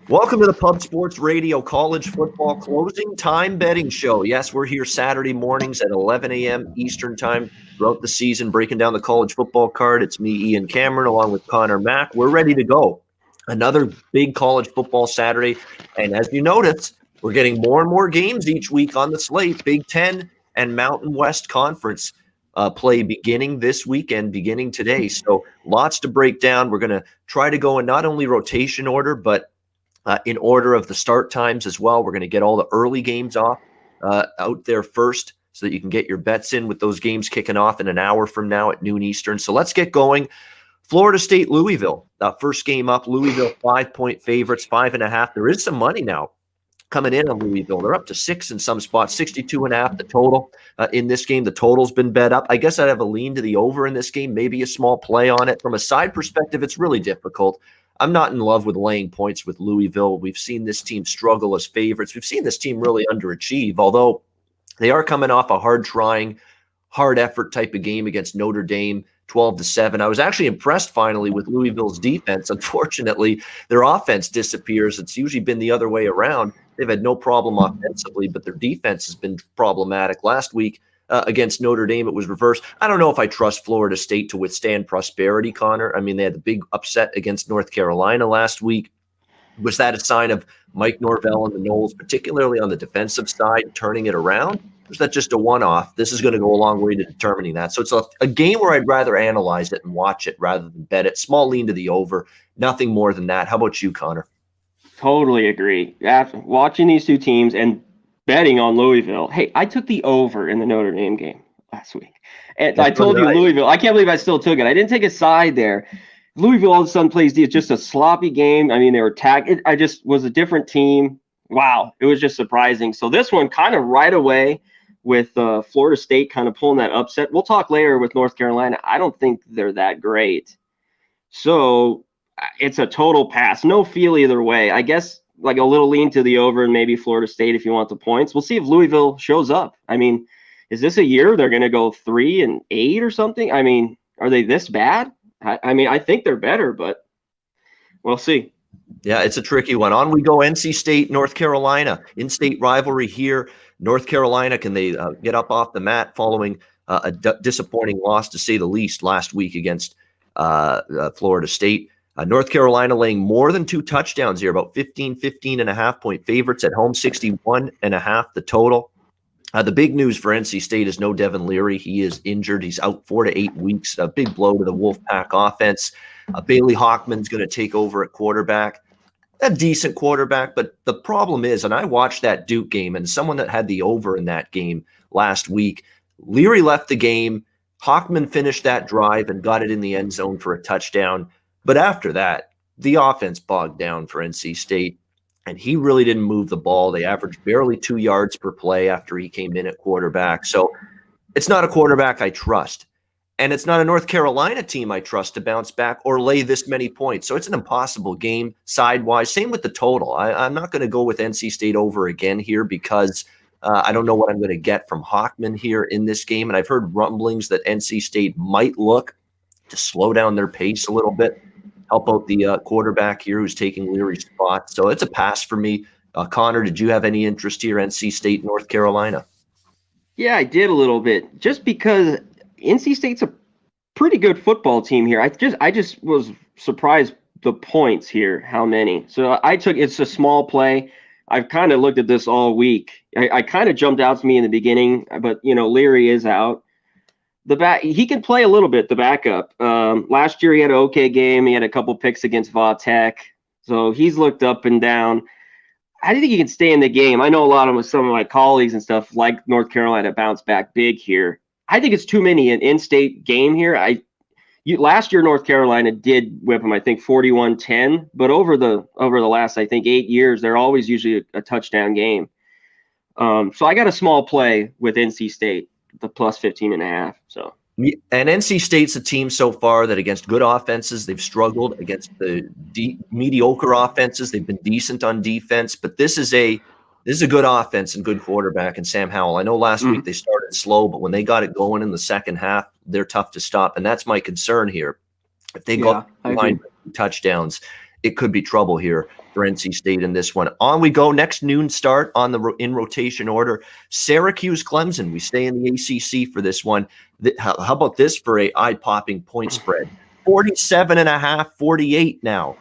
Welcome to the Pub Sports Radio College Football Closing Time Betting Show. Yes, we're here Saturday mornings at 11 a.m. Eastern Time throughout the season, breaking down the college football card. It's me, Ian Cameron, along with Connor Mack. We're ready to go. Another big college football Saturday. And as you notice, we're getting more and more games each week on the slate. Big Ten and Mountain West Conference play beginning this weekend, beginning today. So lots to break down. We're going to try to go in not only rotation order, but in order of the start times as well. We're going to get all the early games off out there first so that you can get your bets in with those games kicking off in an hour from now at noon Eastern. So let's get going. Florida State, Louisville. First game up, Louisville 5-point favorites, 5.5. There is some money now coming in on Louisville. They're up to 6 in some spots, 62.5 the total in this game. The total's been bet up. I guess I'd have a lean to the over in this game, maybe a small play on it. From a side perspective, it's really difficult. I'm not in love with laying points with Louisville. We've seen this team struggle as favorites. We've seen this team really underachieve, although they are coming off a hard-trying, hard-effort type of game against Notre Dame, 12-7. I was actually impressed finally with Louisville's defense. Unfortunately, their offense disappears. It's usually been the other way around. They've had no problem offensively, but their defense has been problematic. Last week against Notre Dame, it was reversed. I don't know if I trust Florida State to withstand prosperity, Connor. I mean, they had the big upset against North Carolina last week. Was that a sign of Mike Norvell and the Noles, particularly on the defensive side, turning it around? Or is that just a one-off? This is going to go a long way to determining that. So it's a game where I'd rather analyze it and watch it rather than bet it. Small lean to the over, nothing more than that. How about you, Connor? Totally agree. After watching these two teams and betting on Louisville, hey, I took the over in the Notre Dame game last week. And I told you Louisville, I can't believe I still took it. I didn't take a side there. Louisville all of a sudden plays just a sloppy game. I mean, they were tagged. I just was a different team. Wow, it was just surprising. So this one kind of right away with Florida State kind of pulling that upset. We'll talk later with North Carolina. I don't think they're that great. So it's a total pass. No feel either way. I guess like a little lean to the over and maybe Florida State if you want the points. We'll see if Louisville shows up. I mean, is this a year they're going to go 3-8 or something? I mean, are they this bad? I mean, I think they're better, but we'll see. Yeah, it's a tricky one. On we go. NC State, North Carolina. In-state rivalry here. North Carolina, can they get up off the mat following a disappointing loss, to say the least, last week against Florida State? North Carolina laying more than 2 touchdowns here, about 15.5 point favorites at home, 61.5 the total. The big news for NC State is no Devin Leary. He is injured. He's out 4 to 8 weeks. A big blow to the Wolfpack offense. Bailey Hockman's going to take over at quarterback. A decent quarterback, but the problem is, and I watched that Duke game, and someone that had the over in that game last week, Leary left the game. Hockman finished that drive and got it in the end zone for a touchdown. But after that, the offense bogged down for NC State, and he really didn't move the ball. They averaged barely 2 yards per play after he came in at quarterback. So it's not a quarterback I trust. And it's not a North Carolina team I trust to bounce back or lay this many points. So it's an impossible game sidewise. Same with the total. I'm not going to go with NC State over again here because I don't know what I'm going to get from Hockman here in this game. And I've heard rumblings that NC State might look to slow down their pace a little bit, help out the quarterback here who's taking Leary's spot. So it's a pass for me. Connor, did you have any interest here, NC State, North Carolina? Yeah, I did a little bit, just because NC State's a pretty good football team here. I just was surprised the points here, how many. So it's a small play. I've kind of looked at this all week. I kind of jumped out to me in the beginning, but Leary is out. He can play a little bit, the backup. Last year he had an okay game. He had a couple picks against Va Tech. So he's looked up and down. I think he can stay in the game. I know a lot of some of my colleagues and stuff like North Carolina bounce back big here. I think it's too many an in-state game here. Last year North Carolina did whip them, I think 41-10, but over the last, I think 8 years, they're always usually a touchdown game. So I got a small play with NC State, the plus 15.5. So. And NC State's a team so far that against good offenses, they've struggled. Against the mediocre offenses, they've been decent on defense. But this is a good offense and good quarterback in Sam Howell. I know last week they started slow, but when they got it going in the second half, they're tough to stop. And that's my concern here. If they go behind touchdowns, it could be trouble here for NC State in this one. On we go. Next noon start on the in rotation order. Syracuse Clemson. We stay in the ACC for this one. How about this for a eye-popping point spread? 47.5, 48 now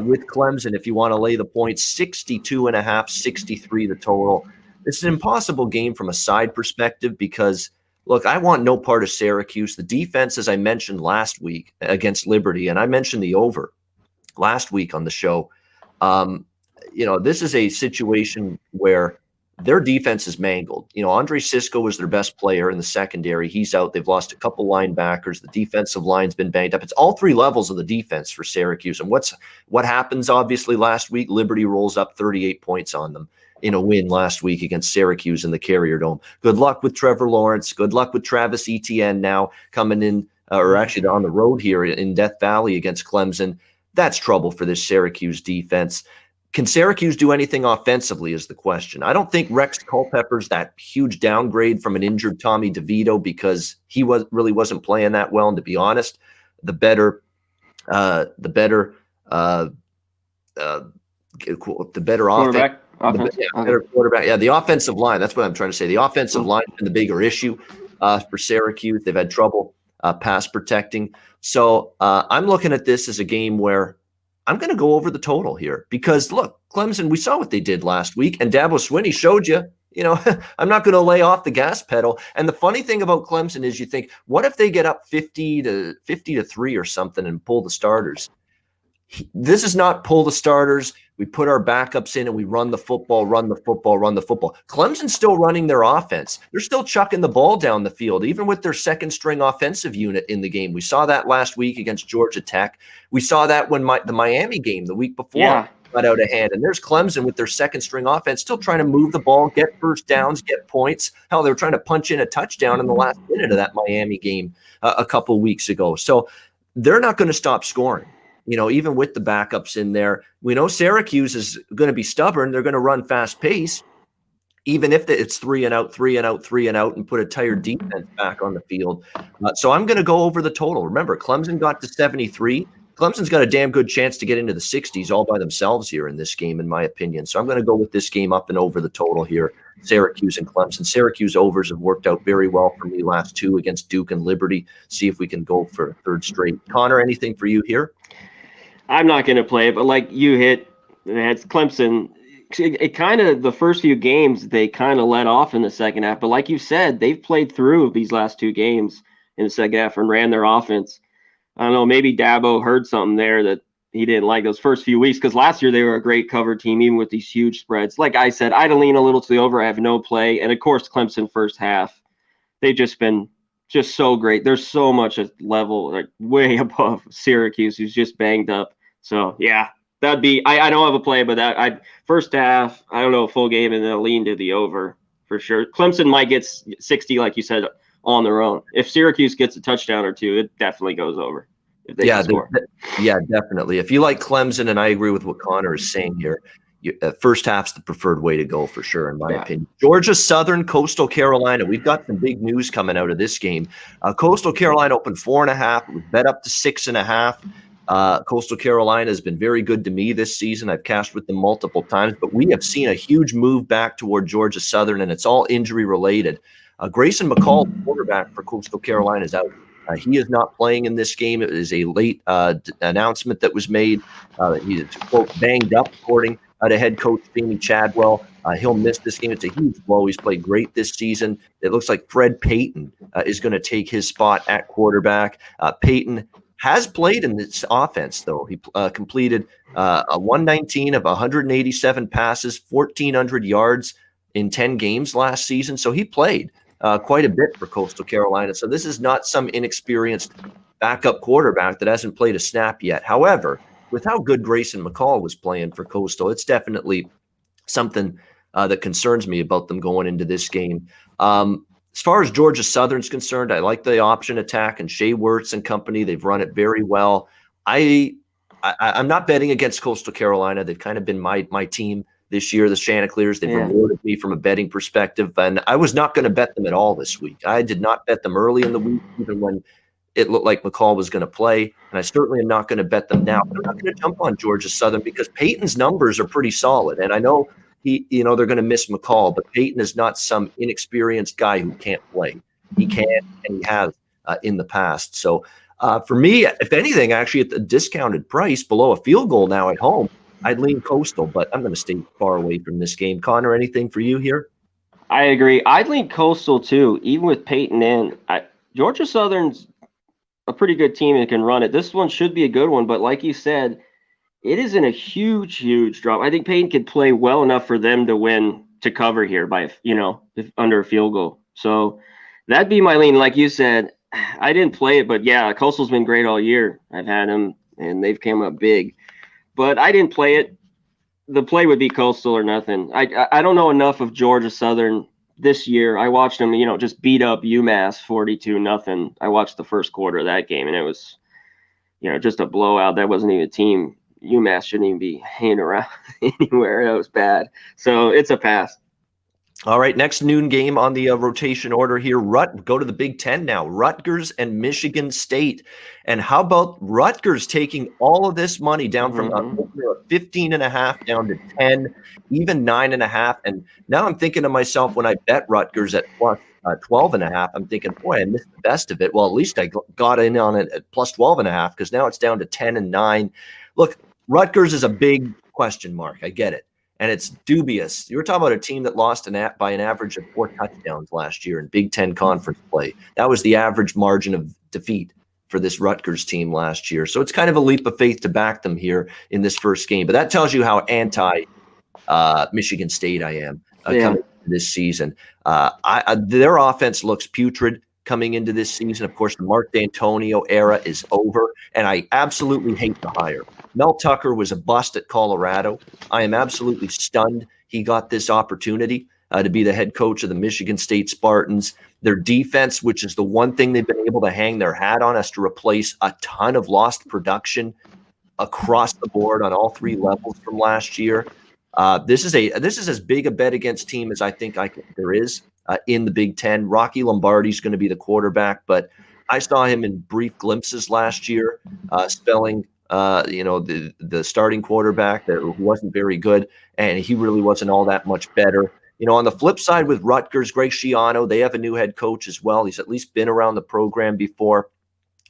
with Clemson. If you want to lay the points, 62.5, 63 the total. It's an impossible game from a side perspective because, look, I want no part of Syracuse. The defense, as I mentioned last week against Liberty, and I mentioned the over last week on the show. This is a situation where their defense is mangled. Andre Cisco was their best player in the secondary. He's out. They've lost a couple linebackers. The defensive line's been banged up. It's all three levels of the defense for Syracuse. And what happens, obviously, last week? Liberty rolls up 38 points on them in a win last week against Syracuse in the Carrier Dome. Good luck with Trevor Lawrence. Good luck with Travis Etienne now coming in, or actually on the road here in Death Valley against Clemson. That's trouble for this Syracuse defense. Can Syracuse do anything offensively is the question. I don't think Rex Culpepper's that huge downgrade from an injured Tommy DeVito because he really wasn't playing that well. And to be honest, the better offense. Better quarterback. Yeah, the offensive line. That's what I'm trying to say. The offensive line has been the bigger issue for Syracuse. They've had trouble pass protecting. So I'm looking at this as a game where I'm going to go over the total here because, look, Clemson, we saw what they did last week, and Dabo Swinney showed you, I'm not going to lay off the gas pedal. And the funny thing about Clemson is you think, what if they get up 50 to 3 or something and pull the starters? This is not pull the starters. We put our backups in and we run the football. Clemson's still running their offense. They're still chucking the ball down the field, even with their second string offensive unit in the game. We saw that last week against Georgia Tech. We saw that when the Miami game the week before got out of hand. And there's Clemson with their second string offense still trying to move the ball, get first downs, get points. Hell, they were trying to punch in a touchdown in the last minute of that Miami game a couple weeks ago. So they're not going to stop scoring. Even with the backups in there, we know Syracuse is going to be stubborn. They're going to run fast pace, even if it's 3 and out, and put a tired defense back on the field. So I'm going to go over the total. Remember, Clemson got to 73. Clemson's got a damn good chance to get into the 60s all by themselves here in this game, in my opinion. So I'm going to go with this game up and over the total here, Syracuse and Clemson. Syracuse overs have worked out very well for me last two against Duke and Liberty. See if we can go for a third straight. Connor, anything for you here? I'm not going to play it, but like you hit, it's Clemson. It kind of, the first few games, they kind of let off in the second half. But like you said, they've played through these last two games in the second half and ran their offense. I don't know, maybe Dabo heard something there that he didn't like those first few weeks because last year they were a great cover team, even with these huge spreads. Like I said, I'd lean a little to the over. I have no play. And, of course, Clemson first half, they've just been just so great. There's so much at level, like way above Syracuse, who's just banged up. So, yeah, that'd be – I don't have a play, but first half, I don't know, full game, and then I'll lean to the over for sure. Clemson might get 60, like you said, on their own. If Syracuse gets a touchdown or two, it definitely goes over if they can score. Yeah, definitely. If you like Clemson, and I agree with what Connor is saying here, first half's the preferred way to go for sure, in my opinion. Georgia Southern, Coastal Carolina. We've got some big news coming out of this game. Coastal Carolina opened 4.5. It was bet up to 6.5. Coastal Carolina has been very good to me this season. I've cashed with them multiple times, but we have seen a huge move back toward Georgia Southern, and it's all injury related. Grayson McCall, quarterback for Coastal Carolina, is out. He is not playing in this game. It is a late announcement that was made. He's, quote, banged up, according to head coach Jamie Chadwell. He'll miss this game. It's a huge blow. He's played great this season. It looks like Fred Payton is going to take his spot at quarterback. Payton has played in this offense, though. He completed a 119 of 187 passes, 1,400 yards in 10 games last season. So he played quite a bit for Coastal Carolina. So this is not some inexperienced backup quarterback that hasn't played a snap yet. However, with how good Grayson McCall was playing for Coastal, it's definitely something that concerns me about them going into this game. As far as Georgia Southern's concerned, I like the option attack and Shea Wirtz and company. They've run it very well. I'm not betting against Coastal Carolina. They've kind of been my team this year, the Chanticleers. They've rewarded me from a betting perspective, and I was not going to bet them at all this week. I did not bet them early in the week, even when it looked like McCall was going to play, and I certainly am not going to bet them now. But I'm not going to jump on Georgia Southern because Peyton's numbers are pretty solid, and I know they're going to miss McCall, but Peyton is not some inexperienced guy who can't play. He can, and he has in the past. So for me, if anything, actually at the discounted price below a field goal now at home, I'd lean Coastal, but I'm going to stay far away from this game. Connor, anything for you here? I agree. I'd lean Coastal too, even with Peyton in. Georgia Southern's a pretty good team that can run it. This one should be a good one, but like you said, it isn't a huge drop. I think Peyton could play well enough for them to win, to cover here by, under a field goal. So that'd be my lean. Like you said, I didn't play it, but yeah, Coastal's been great all year. I've had them, and they've come up big. But I didn't play it. The play would be Coastal or nothing. I don't know enough of Georgia Southern this year. I watched them, just beat up UMass 42-0. I watched the first quarter of that game, and it was, just a blowout. That wasn't even a team. UMass shouldn't even be hanging around anywhere. That was bad. So it's a pass. All right, next noon game on the rotation order here. Go to the Big Ten now. Rutgers and Michigan State. And how about Rutgers taking all of this money down from 15.5 down to 10, even 9.5. And now I'm thinking to myself, when I bet Rutgers at plus 12.5, I'm thinking, boy, I missed the best of it. Well, at least I got in on it at plus 12.5 because now it's down to 10 and 9. Look, Rutgers is a big question mark. I get it. And it's dubious. You were talking about a team that lost by an average of 4 touchdowns last year in Big Ten conference play. That was the average margin of defeat for this Rutgers team last year. So it's kind of a leap of faith to back them here in this first game. But that tells you how anti-Michigan State I am coming into this season. Their offense looks putrid coming into this season. Of course, the Mark D'Antonio era is over, and I absolutely hate the hire. Mel Tucker was a bust at Colorado. I am absolutely stunned he got this opportunity to be the head coach of the Michigan State Spartans. Their defense, which is the one thing they've been able to hang their hat on, has to replace a ton of lost production across the board on all 3 levels from last year. This is as big a bet against team as I think there is in the Big Ten. Rocky Lombardi's going to be the quarterback, but I saw him in brief glimpses last year, spelling the starting quarterback that wasn't very good, and he really wasn't all that much better. On the flip side with Rutgers, Greg Schiano, they have a new head coach as well. He's at least been around the program before.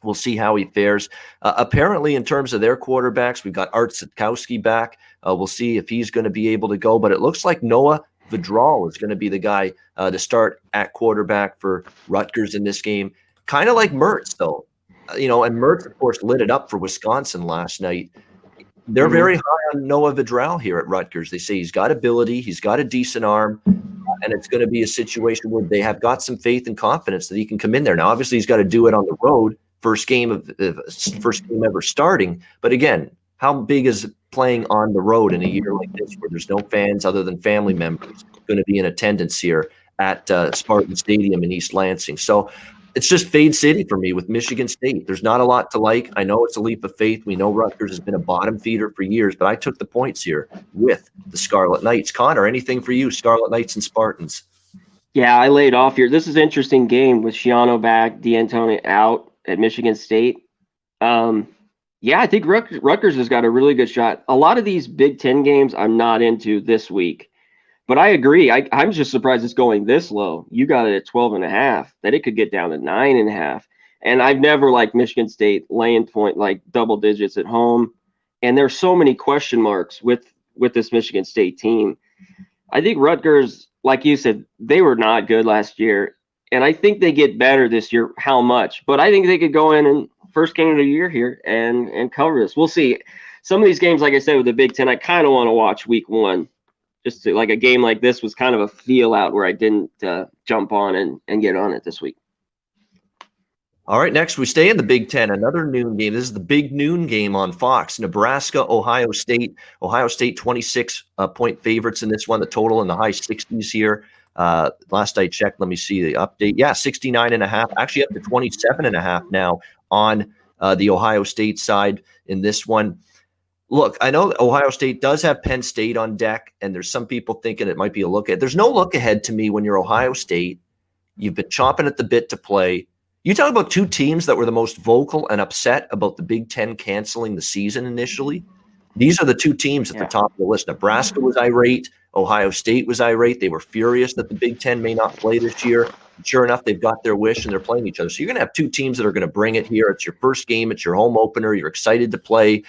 We'll see how he fares. Apparently, in terms of their quarterbacks, we've got Art Sitkowski back. We'll see if he's going to be able to go, but it looks like Noah Vidral is going to be the guy to start at quarterback for Rutgers in this game. Kind of like Mertz, though. And Mertz, of course, lit it up for Wisconsin last night. They're very high on Noah Vidral here at Rutgers. They say he's got ability, he's got a decent arm, and it's going to be a situation where they have got some faith and confidence that he can come in there. Now, obviously, he's got to do it on the road, first game ever starting. But again, how big is playing on the road in a year like this where there's no fans other than family members going to be in attendance here at Spartan Stadium in East Lansing? So it's just fade city for me with Michigan State. There's not a lot to like. I know it's a leap of faith. We know Rutgers has been a bottom feeder for years, but I took the points here with the Scarlet Knights. Connor, anything for you, Scarlet Knights and Spartans? Yeah, I laid off here. This is an interesting game with Schiano back, D'Antonio out at Michigan State. I think Rutgers has got a really good shot. A lot of these Big Ten games I'm not into this week. But I agree. I'm just surprised it's going this low. You got it at 12.5, that it could get down to 9.5. And I've never liked Michigan State laying point like double digits at home. And there's so many question marks with this Michigan State team. I think Rutgers, like you said, they were not good last year. And I think they get better this year. How much? But I think they could go in and first game of the year here and cover this. We'll see. Some of these games, like I said, with the Big Ten, I kind of want to watch week 1. Just like a game like this was kind of a feel out where I didn't jump on and get on it this week. All right, next we stay in the Big Ten, another noon game. This is the big noon game on Fox. Nebraska, Ohio State. Ohio State 26-point favorites in this one, the total in the high 60s here. Last I checked, let me see the update. Yeah, 69.5, actually up to 27.5 now on the Ohio State side in this one. Look, I know Ohio State does have Penn State on deck, and there's some people thinking it might be a look ahead. There's no look ahead to me when you're Ohio State. You've been chomping at the bit to play. You talk about two teams that were the most vocal and upset about the Big Ten canceling the season initially. These are the two teams at the top of the list. Nebraska was irate. Ohio State was irate. They were furious that the Big Ten may not play this year. Sure enough, they've got their wish and they're playing each other. So you're going to have two teams that are going to bring it here. It's your first game. It's your home opener. You're excited to play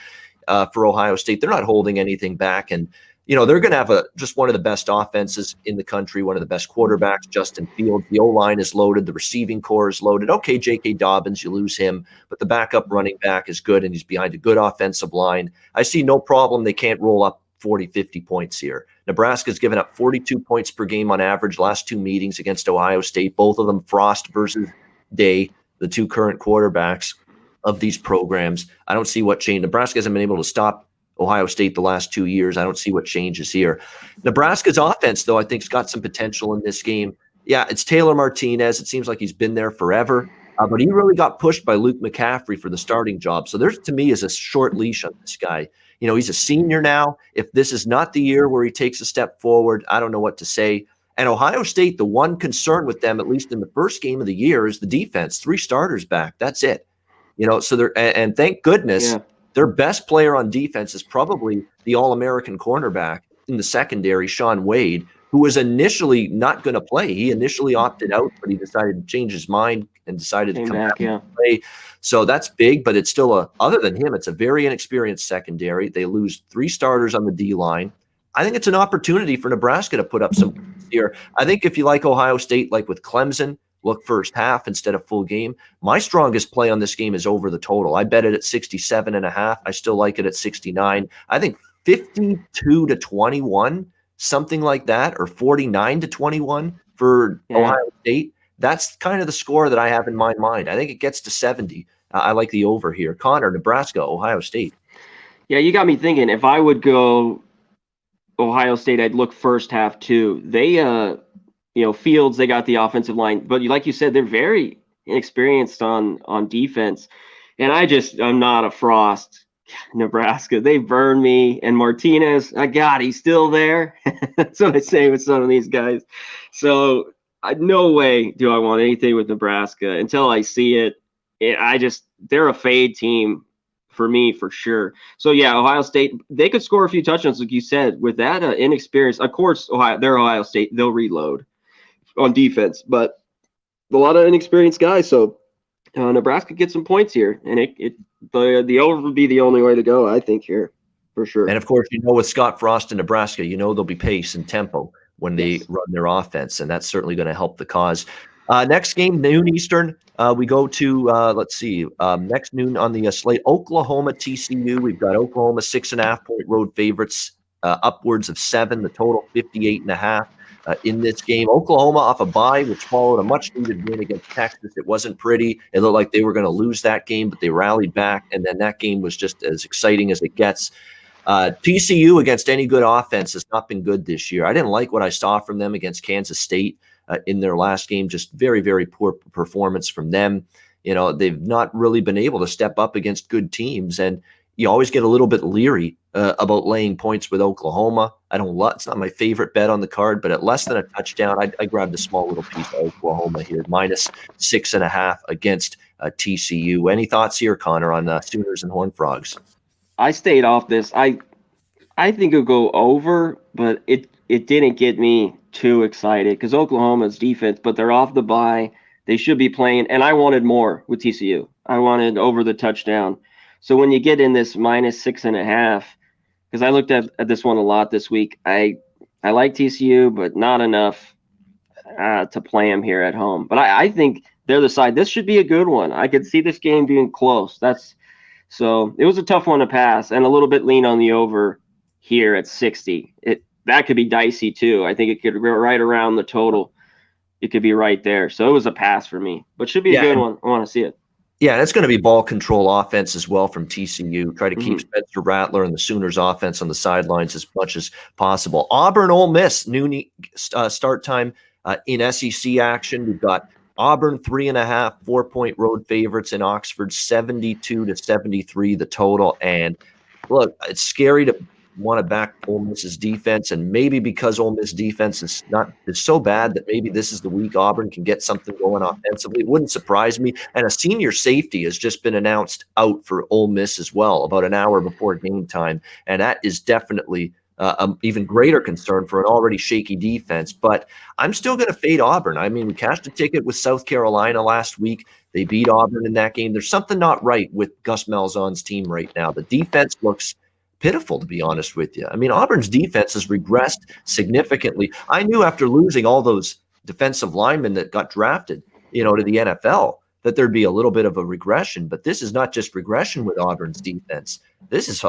for Ohio State. They're not holding anything back. And, they're going to have just one of the best offenses in the country, one of the best quarterbacks, Justin Fields. The O-line is loaded. The receiving core is loaded. Okay, J.K. Dobbins, you lose him, but the backup running back is good, and he's behind a good offensive line. I see no problem. They can't roll up 40, 50 points here. Nebraska's given up 42 points per game on average last two meetings against Ohio State, both of them Frost versus Day, the two current quarterbacks of these programs. I don't see what changed. Nebraska hasn't been able to stop Ohio State the last 2 years. I don't see what changes here. Nebraska's offense, though, I think has got some potential in this game. Yeah, it's Taylor Martinez. It seems like he's been there forever, but he really got pushed by Luke McCaffrey for the starting job. So there's, to me, is a short leash on this guy. He's a senior now. If this is not the year where he takes a step forward, I don't know what to say. And Ohio State, the one concern with them, at least in the first game of the year, is the defense. 3 starters back. That's it. So they're, and thank goodness, their best player on defense is probably the All-American cornerback in the secondary, Shaun Wade, who was initially not going to play. He initially opted out, but he decided to change his mind and decided to come back and play. So that's big, but it's still other than him, it's a very inexperienced secondary. They lose 3 starters on the D-line. I think it's an opportunity for Nebraska to put up some points here. I think if you like Ohio State, like with Clemson, look first half instead of full game. My strongest play on this game is over the total. I bet it at 67.5. I still like it at 69. I think 52-21, something like that, or 49-21 for Ohio State. That's kind of the score that I have in my mind. I think it gets to 70. I like the over here. Connor, Nebraska, Ohio State. Yeah, you got me thinking. If I would go Ohio State, I'd look first half too. They Fields, they got the offensive line, but like you said, they're very inexperienced on defense. And I'm not a Frost. Nebraska, they burned me. And Martinez, he's still there. That's what I say with some of these guys. So no way do I want anything with Nebraska until I see it. They're a fade team for me, for sure. So yeah, Ohio State, they could score a few touchdowns, like you said, with that inexperience. Of course, they're Ohio State. They'll reload on defense, but a lot of inexperienced guys. So Nebraska gets some points here, and the over would be the only way to go, I think, here for sure. And of course, with Scott Frost in Nebraska, there'll be pace and tempo when they run their offense, and that's certainly going to help the cause. Next game, noon Eastern. We go to next noon on the slate, Oklahoma TCU. We've got Oklahoma 6.5 point road favorites, upwards of 7. The total 58.5. In this game, Oklahoma off a bye, which followed a much-needed win against Texas. It wasn't pretty. It looked like they were going to lose that game, but they rallied back, and then that game was just as exciting as it gets. TCU against any good offense has not been good this year. I didn't like what I saw from them against Kansas State in their last game. Just very, very poor performance from them. They've not really been able to step up against good teams, and you always get a little bit leery about laying points with Oklahoma. It's not my favorite bet on the card, but at less than a touchdown, I grabbed a small little piece of Oklahoma here, minus 6.5 against TCU. Any thoughts here, Connor, on Sooners and Horned Frogs? I stayed off this. I think it'll go over, but it didn't get me too excited because Oklahoma's defense, but they're off the bye. They should be playing, and I wanted more with TCU. I wanted over the touchdown. So when you get in this minus 6.5, because I looked at this one a lot this week, I like TCU, but not enough to play them here at home. But I think they're the side. This should be a good one. I could see this game being close. So it was a tough one to pass, and a little bit lean on the over here at 60. That could be dicey too. I think it could go right around the total. It could be right there. So it was a pass for me, but should be a good one. I want to see it. Yeah, and it's going to be ball control offense as well from TCU. Try to keep Spencer Rattler and the Sooners offense on the sidelines as much as possible. Auburn, Ole Miss, noon start time in SEC action. We've got Auburn 3.5 4-point road favorites in Oxford, 72-73 the total. And look, it's scary to want to back Ole Miss's defense, and maybe because Ole Miss defense is so bad that maybe this is the week Auburn can get something going offensively. It wouldn't surprise me. And a senior safety has just been announced out for Ole Miss as well, about an hour before game time, and that is definitely an even greater concern for an already shaky defense. But I'm still going to fade Auburn. I mean, we cashed a ticket with South Carolina last week. They beat Auburn in that game. There's something not right with Gus Malzahn's team right now. The defense looks pitiful, to be honest with you. I mean, Auburn's defense has regressed significantly. I knew after losing all those defensive linemen that got drafted, to the NFL, that there'd be a little bit of a regression. But this is not just regression with Auburn's defense. This is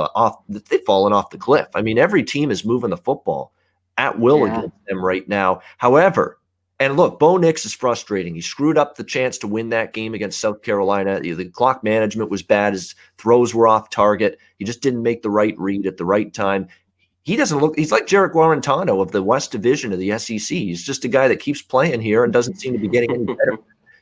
they've fallen off the cliff. I mean, every team is moving the football at will against them right now. However, and look, Bo Nix is frustrating. He screwed up the chance to win that game against South Carolina. The clock management was bad. His throws were off target. He just didn't make the right read at the right time. He doesn't look – he's like Jarek Guarantano of the West Division of the SEC. He's just a guy that keeps playing here and doesn't seem to be getting any better,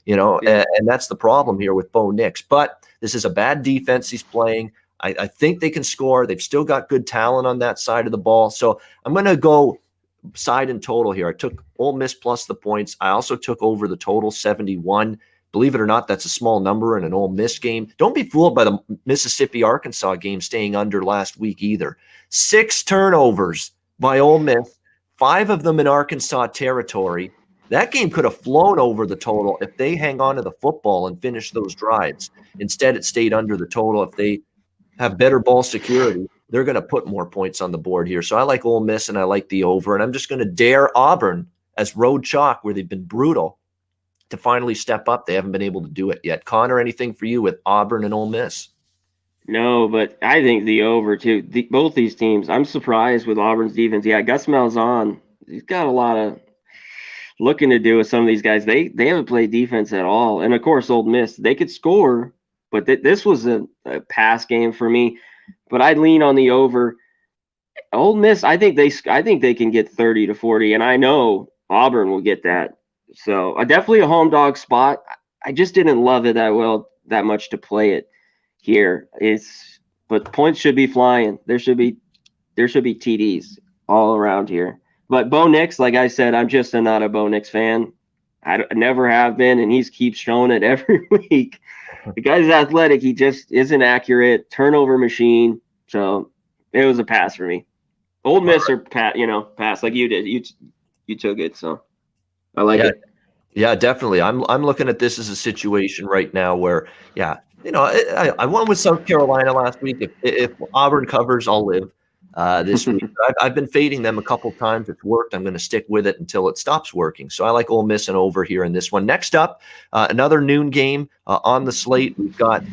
and that's the problem here with Bo Nix. But this is a bad defense he's playing. I think they can score. They've still got good talent on that side of the ball. So I'm going to go – side and total here. I took Ole Miss plus the points. I also took over the total 71. Believe it or not, that's a small number in an Ole Miss game. Don't be fooled by the Mississippi-Arkansas game staying under last week either. 6 turnovers by Ole Miss, 5 of them in Arkansas territory. That game could have flown over the total if they hang on to the football and finish those drives. Instead, it stayed under the total. If they have better ball security, they're going to put more points on the board here. So I like Ole Miss and I like the over. And I'm just going to dare Auburn as road chalk, where they've been brutal, to finally step up. They haven't been able to do it yet. Connor, anything for you with Auburn and Ole Miss? No, but I think the over, too. Both these teams, I'm surprised with Auburn's defense. Yeah, Gus Malzahn, he's got a lot of looking to do with some of these guys. They haven't played defense at all. And, of course, Ole Miss, they could score, but this was a pass game for me. But I'd lean on the over. Ole Miss, I think they can get 30 to 40, and I know Auburn will get that. So definitely a home dog spot. I just didn't love it that much to play it here. But points should be flying. There should be TDs all around here. But Bo Nix, like I said, I'm just not a Bo Nix fan. I never have been, and he keeps showing it every week. The guy's athletic. He just isn't accurate. Turnover machine. So it was a pass for me. Ole Miss or pass like you did. You took it. So I like it. Yeah, definitely. I'm looking at this as a situation right now where, I won with South Carolina last week. If Auburn covers, I'll live. This week. I've been fading them a couple times. It's worked. I'm going to stick with it until it stops working. So I like Ole Miss and over here in this one. Next up, another noon game on the slate. We've got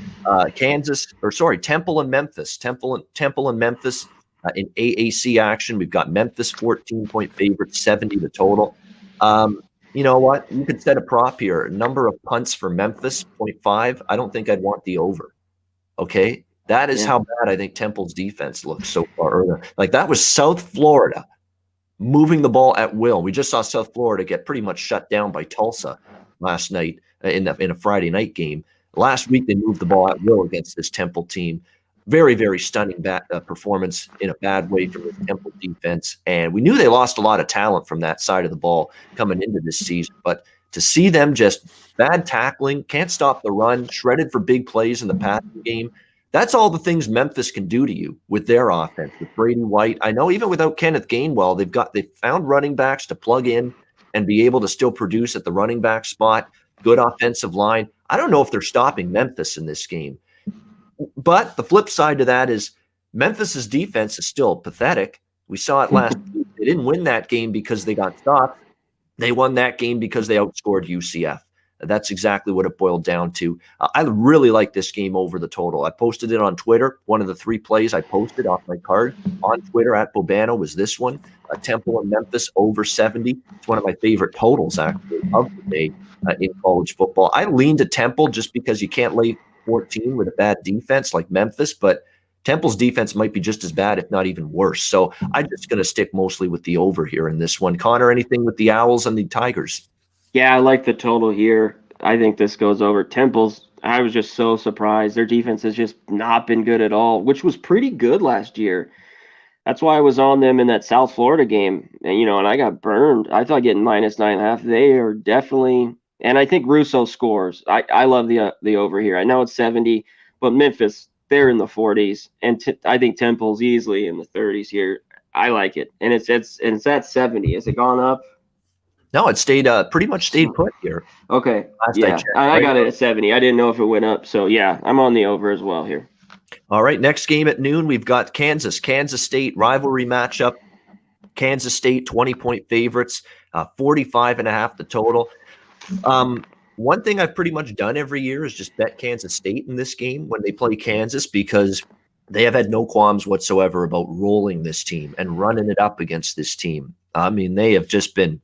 Temple and Memphis. Temple and Memphis in AAC action. We've got Memphis 14-point favorite, 70 the total. You know what? You could set a prop here. Number of punts for Memphis, 0.5. I don't think I'd want the over. Okay? That is how bad I think Temple's defense looks so far earlier. Like, that was South Florida moving the ball at will. We just saw South Florida get pretty much shut down by Tulsa last night in a Friday night game. Last week, they moved the ball at will against this Temple team. Very, very stunning performance in a bad way from the Temple defense. And we knew they lost a lot of talent from that side of the ball coming into this season. But to see them just bad tackling, can't stop the run, shredded for big plays in the passing game, that's all the things Memphis can do to you with their offense, with Brady White. I know even without Kenneth Gainwell, they've found running backs to plug in and be able to still produce at the running back spot. Good offensive line. I don't know if they're stopping Memphis in this game. But the flip side to that is Memphis's defense is still pathetic. We saw it last week. They didn't win that game because they got stopped. They won that game because they outscored UCF. That's exactly what it boiled down to. I really like this game over the total. I posted it on Twitter. One of the 3 plays I posted off my card on Twitter at Bobano was this one. Temple and Memphis over 70. It's one of my favorite totals, actually, of the day in college football. I lean to Temple just because you can't lay 14 with a bad defense like Memphis, but Temple's defense might be just as bad, if not even worse. So I'm just going to stick mostly with the over here in this one. Connor, anything with the Owls and the Tigers? Yeah, I like the total here. I think this goes over. Temple's, I was just so surprised. Their defense has just not been good at all, which was pretty good last year. That's why I was on them in that South Florida game, and I got burned. I thought getting -9.5. They are definitely, and I think Russo scores. I love the over here. I know it's 70, but Memphis, they're in the 40s, and I think Temple's easily in the 30s here. I like it, and it's at 70. Has it gone up? No, it stayed pretty much stayed put here. Okay, Last yeah, checked, I right? got it at 70. I didn't know if it went up, so yeah, I'm on the over as well here. All right, next game at noon, we've got Kansas State rivalry matchup. Kansas State 20-point favorites, 45.5 the total. One thing I've pretty much done every year is just bet Kansas State in this game when they play Kansas, because they have had no qualms whatsoever about rolling this team and running it up against this team. I mean, they have just been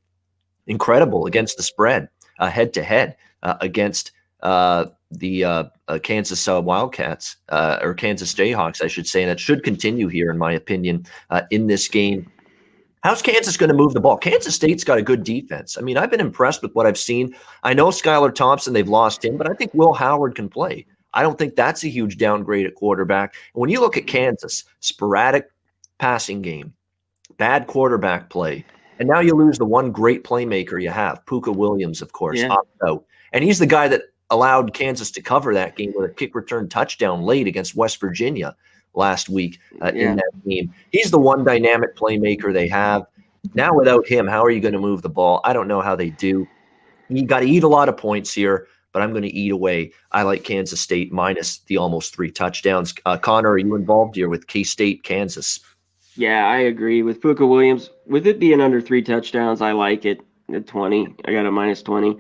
incredible against the spread, head-to-head against the Kansas Wildcats, or Kansas Jayhawks, I should say, and it should continue here, in my opinion, in this game. How's Kansas going to move the ball? Kansas State's got a good defense. I mean, I've been impressed with what I've seen. I know Skylar Thompson, they've lost him, but I think Will Howard can play. I don't think that's a huge downgrade at quarterback. And when you look at Kansas, sporadic passing game, bad quarterback play, and now you lose the one great playmaker you have, Puka Williams, of course, opted out. And he's the guy that allowed Kansas to cover that game with a kick return touchdown late against West Virginia last week in that game. He's the one dynamic playmaker they have. Now without him, how are you going to move the ball? I don't know how they do. You got to eat a lot of points here, but I'm going to eat away. I like Kansas State minus the almost 3 touchdowns. Connor, are you involved here with K-State, Kansas? Yeah, I agree with Puka Williams. With it being under 3 touchdowns, I like it at 20. I got a -20.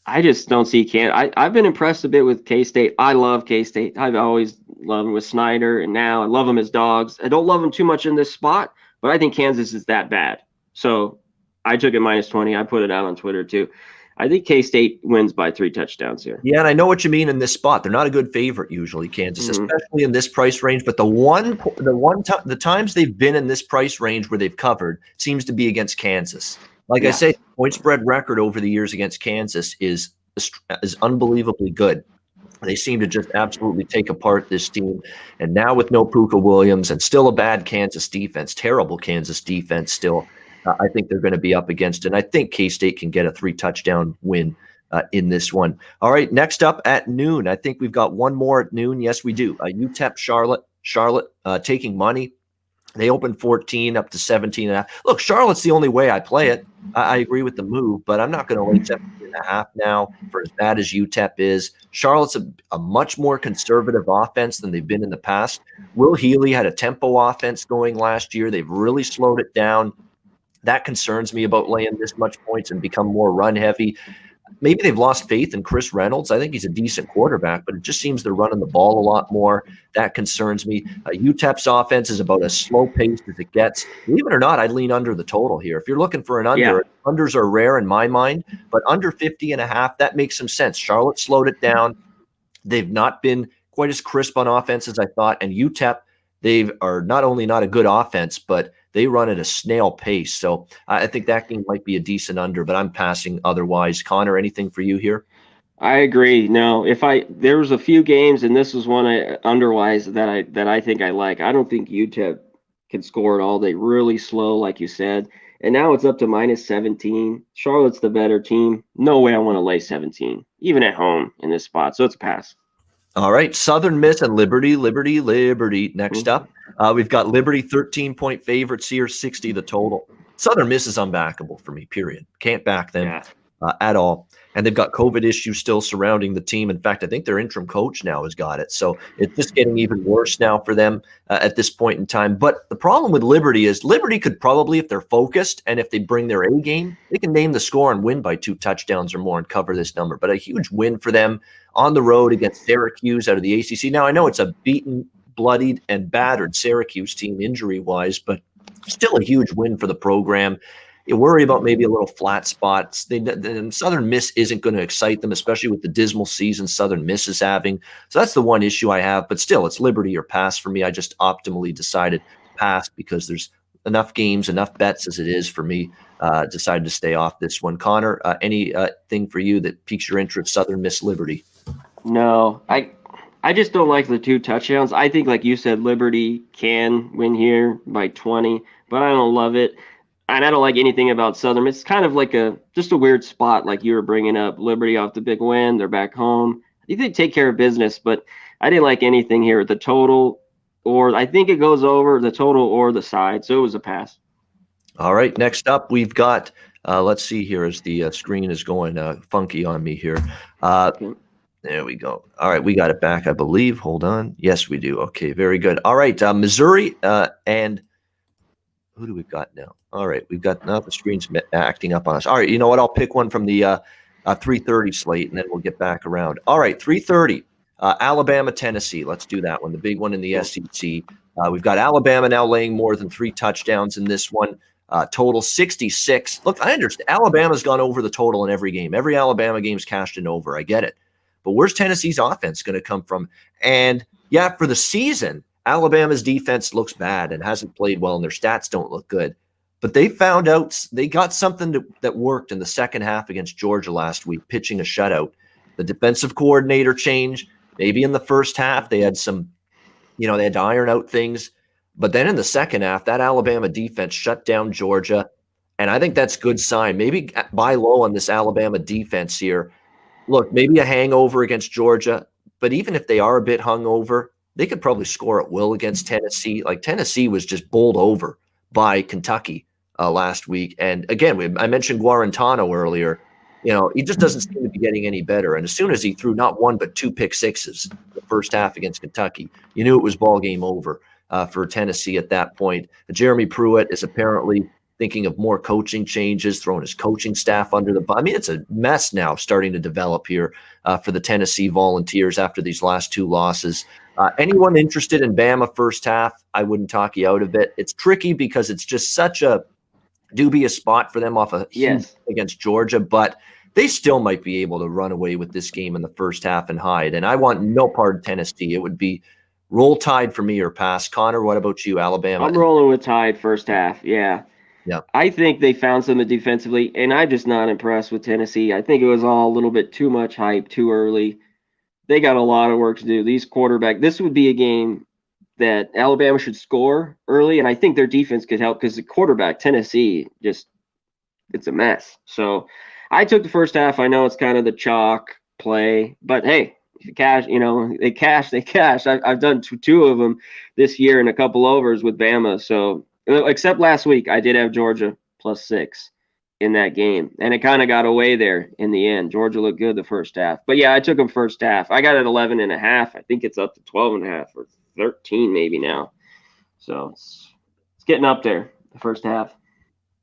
I just don't see I've been impressed a bit with K-State. I love K-State. I've always loved him with Snyder, and now I love him as dogs. I don't love him too much in this spot, but I think Kansas is that bad. So I took it -20. I put it out on Twitter too. I think K-State wins by 3 touchdowns here. Yeah, and I know what you mean in this spot. They're not a good favorite usually, Kansas, especially in this price range. But the times they've been in this price range where they've covered seems to be against Kansas. Like I say, point spread record over the years against Kansas is unbelievably good. They seem to just absolutely take apart this team. And now with no Puka Williams and still a bad Kansas defense, terrible Kansas defense still, I think they're going to be up against it. And I think K-State can get a 3-touchdown win in this one. All right, next up at noon. I think we've got one more at noon. Yes, we do. UTEP Charlotte taking money. They opened 14 up to 17.5. Look, Charlotte's the only way I play it. I agree with the move, but I'm not going to lay 17.5 now for as bad as UTEP is. Charlotte's a much more conservative offense than they've been in the past. Will Healy had a tempo offense going last year. They've really slowed it down. That concerns me about laying this much points and become more run heavy. Maybe they've lost faith in Chris Reynolds. I think he's a decent quarterback, but it just seems they're running the ball a lot more. That concerns me. UTEP's offense is about as slow paced as it gets. Believe it or not, I'd lean under the total here. If you're looking for an under, unders are rare in my mind, but under 50.5, that makes some sense. Charlotte slowed it down. They've not been quite as crisp on offense as I thought. And UTEP, they are not only not a good offense, but they run at a snail pace. So I think that game might be a decent under, but I'm passing otherwise. Connor, anything for you here? I agree. No, there was a few games, and this was one underwise that I think I like. I don't think UTEP can score at all. They really slow, like you said. And now it's up to -17. Charlotte's the better team. No way I want to lay 17, even at home in this spot. So it's a pass. All right, Southern Miss and Liberty. Next up, we've got Liberty 13-point favorites here, 60 the total. Southern Miss is unbackable for me, period. Can't back them at all. And they've got COVID issues still surrounding the team. In fact, I think their interim coach now has got it. So it's just getting even worse now for them at this point in time. But the problem with Liberty is Liberty could probably, if they're focused and if they bring their A game, they can name the score and win by 2 touchdowns or more and cover this number. But a huge win for them on the road against Syracuse out of the ACC. Now, I know it's a beaten, bloodied, and battered Syracuse team injury-wise, but still a huge win for the program. You worry about maybe a little flat spots. Southern Miss isn't going to excite them, especially with the dismal season Southern Miss is having. So that's the one issue I have. But still, it's Liberty or pass for me. I just optimally decided pass because there's enough games, enough bets as it is for me. Decided to stay off this one. Connor, any thing for you that piques your interest, Southern Miss Liberty? No, I I just don't like the 2 touchdowns. I think, like you said, Liberty can win here by 20, but I don't love it. And I don't like anything about Southern. It's kind of like just a weird spot, like you were bringing up. Liberty off the big win. They're back home. I think they take care of business, but I didn't like anything here at the total, or I think it goes over the total or the side. So it was a pass. All right. Next up, we've got, let's see here as the screen is going funky on me here. Okay. There we go. All right. We got it back, I believe. Hold on. Yes, we do. Okay. Very good. All right. Missouri and who do we got now? All right. We've got now the screen's acting up on us. All right. You know what? I'll pick one from the 3:30 slate, and then we'll get back around. All right. 3:30. Alabama, Tennessee. Let's do that one. The big one in the SEC. We've got Alabama now laying more than 3 touchdowns in this one. Total 66. Look, I understand. Alabama's gone over the total in every game. Every Alabama game's cashed in over. I get it. But where's Tennessee's offense going to come from? And yeah, for the season, Alabama's defense looks bad and hasn't played well, and their stats don't look good. But they found out they got something that worked in the second half against Georgia last week, pitching a shutout. The defensive coordinator change. Maybe in the first half they had some, they had to iron out things. But then in the second half, that Alabama defense shut down Georgia. And I think that's a good sign. Maybe buy low on this Alabama defense here. Look, maybe a hangover against Georgia. But even if they are a bit hungover, they could probably score at will against Tennessee. Like Tennessee was just bowled over by Kentucky last week. And again, I mentioned Guarantano earlier. He just doesn't seem to be getting any better. And as soon as he threw not 1 but 2 pick sixes the first half against Kentucky, you knew it was ball game over for Tennessee at that point. Jeremy Pruitt is apparently thinking of more coaching changes, throwing his coaching staff under the bus. I mean, it's a mess now starting to develop here for the Tennessee Volunteers after these last 2 losses. Anyone interested in Bama first half, I wouldn't talk you out of it. It's tricky because it's just such a dubious spot for them off a huge against Georgia, but they still might be able to run away with this game in the first half and hide. And I want no part of Tennessee. It would be roll Tide for me or pass. Connor, what about you, Alabama? I'm rolling with Tide first half. Yeah. I think they found something defensively, and I'm just not impressed with Tennessee. I think it was all a little bit too much hype too early. They got a lot of work to do. This would be a game that Alabama should score early, and I think their defense could help because the quarterback, Tennessee, it's a mess. So I took the first half. I know it's kind of the chalk play, but hey, if you cash, they cash. I've done two of them this year and a couple overs with Bama. So except last week, I did have Georgia +6 in that game, and it kind of got away there in the end. Georgia looked good the first half, but yeah, I took them first half. I got it 11.5. I think it's up to 12.5 or 13 maybe now. So it's getting up there the first half.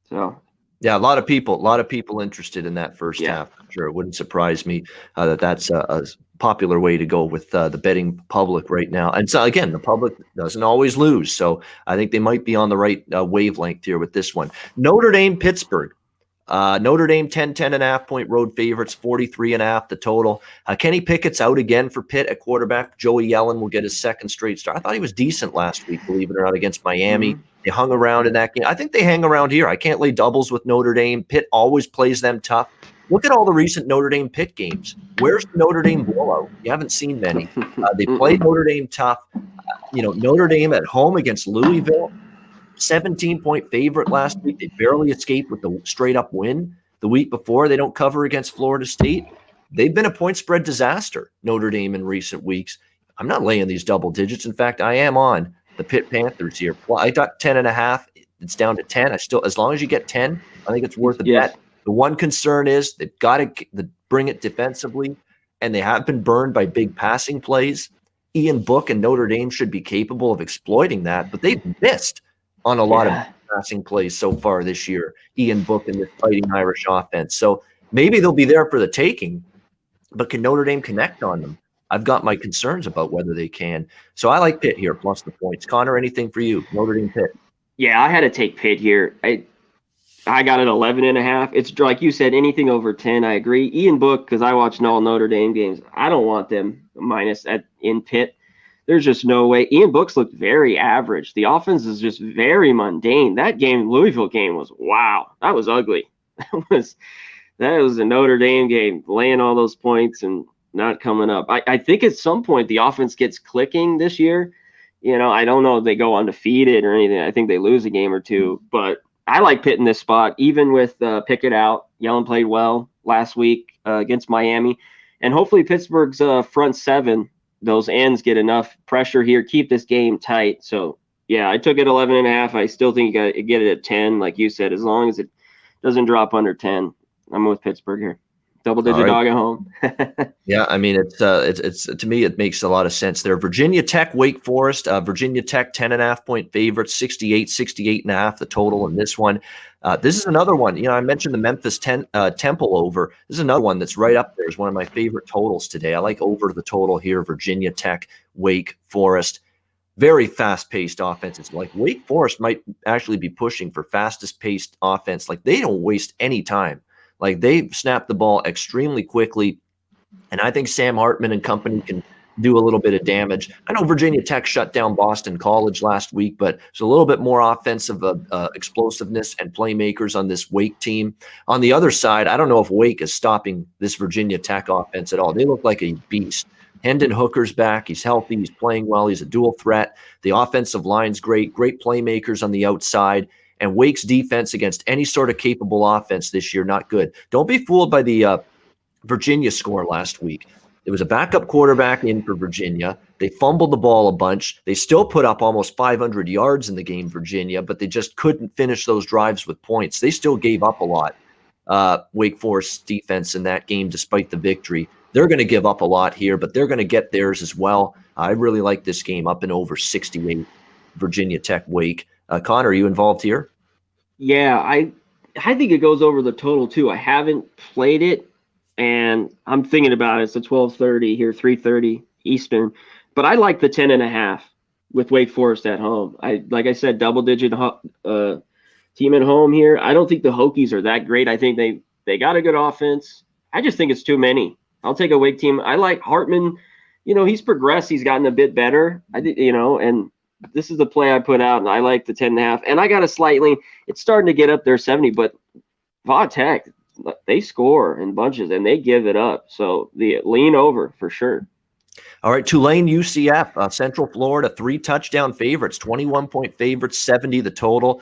So yeah, a lot of people interested in that first half. Sure, it wouldn't surprise me that's a popular way to go with the betting public right now. And so again, the public doesn't always lose, so I think they might be on the right wavelength here with this one. Notre Dame, Pittsburgh. Notre Dame 10.5 point road favorites, 43.5 the total. Kenny Pickett's out again for Pitt at quarterback. Joey Yellen will get his second straight start. I thought he was decent last week, believe it or not, against Miami. They hung around in that game. I think they hang around here. I can't lay doubles with Notre Dame. Pitt always plays them tough. Look at all the recent Notre Dame Pitt games. Where's the Notre Dame blowout? You haven't seen many. They played Notre Dame tough. Notre Dame at home against Louisville. 17-point favorite last week. They barely escaped with the straight-up win the week before. They don't cover against Florida State. They've been a point spread disaster, Notre Dame, in recent weeks. I'm not laying these double digits. In fact, I am on the Pitt Panthers here. Well, I got 10.5. It's down to 10. As long as you get 10, I think it's worth a bet. The one concern is they've got to bring it defensively, and they have been burned by big passing plays. Ian Book and Notre Dame should be capable of exploiting that, but they've missed on a lot of passing plays so far this year. Ian Book and this Fighting Irish offense. So maybe they'll be there for the taking, but can Notre Dame connect on them? I've got my concerns about whether they can. So I like Pitt here, plus the points. Connor, anything for you? Notre Dame, Pitt. Yeah, I had to take Pitt here. I got it 11.5. It's like you said, anything over 10, I agree. Ian Book, because I watched all Notre Dame games, I don't want them minus in Pitt. There's just no way. Ian Book's looked very average. The offense is just very mundane. That game, Louisville game, was wow. That was ugly. That was a Notre Dame game, laying all those points, and not coming up. I think at some point the offense gets clicking this year. I don't know if they go undefeated or anything. I think they lose a game or two, but I like Pitt in this spot, even with Pickett out. Yellen played well last week against Miami, and hopefully Pittsburgh's front seven, those ends, get enough pressure here, keep this game tight. So yeah, I took it 11.5. I still think you got to get it at 10, like you said, as long as it doesn't drop under 10. I'm with Pittsburgh here. Double-digit dog at home. Yeah, I mean, it's to me, it makes a lot of sense there. Virginia Tech, Wake Forest. Virginia Tech 10.5-point favorites, 68.5 the total in this one. This is another one. I mentioned the Memphis Temple over. This is another one that's right up there as one of my favorite totals today. I like over the total here. Virginia Tech, Wake Forest. Very fast-paced offenses. Like Wake Forest might actually be pushing for fastest-paced offense. Like they don't waste any time. Like they snap the ball extremely quickly, and I think Sam Hartman and company can do a little bit of damage. I know Virginia Tech shut down Boston College last week, but there's a little bit more offensive explosiveness and playmakers on this Wake team. On the other side, I don't know if Wake is stopping this Virginia Tech offense at all. They look like a beast. Hendon Hooker's back. He's healthy. He's playing well. He's a dual threat. The offensive line's great. Great playmakers on the outside. And Wake's defense against any sort of capable offense this year, not good. Don't be fooled by the Virginia score last week. It was a backup quarterback in for Virginia. They fumbled the ball a bunch. They still put up almost 500 yards in the game, Virginia, but they just couldn't finish those drives with points. They still gave up a lot. Wake Forest defense in that game, despite the victory. They're going to give up a lot here, but they're going to get theirs as well. I really like this game up and over 68, Virginia Tech Wake. Connor, are you involved here? Yeah, I think it goes over the total too. I haven't played it, and I'm thinking about it. It's a 12:30 here, 3:30 Eastern, but I like the 10.5 with Wake Forest at home. Like I said, double-digit team at home here. I don't think the Hokies are that great. I think they got a good offense. I just think it's too many. I'll take a Wake team. I like Hartman. He's progressed. He's gotten a bit better. And this is the play I put out, and I like the 10.5. And I got it's starting to get up there 70, but Va Tech, they score in bunches and they give it up. So the lean over for sure. All right, Tulane UCF, Central Florida, 3 touchdown favorites, 21-point favorites, 70 the total.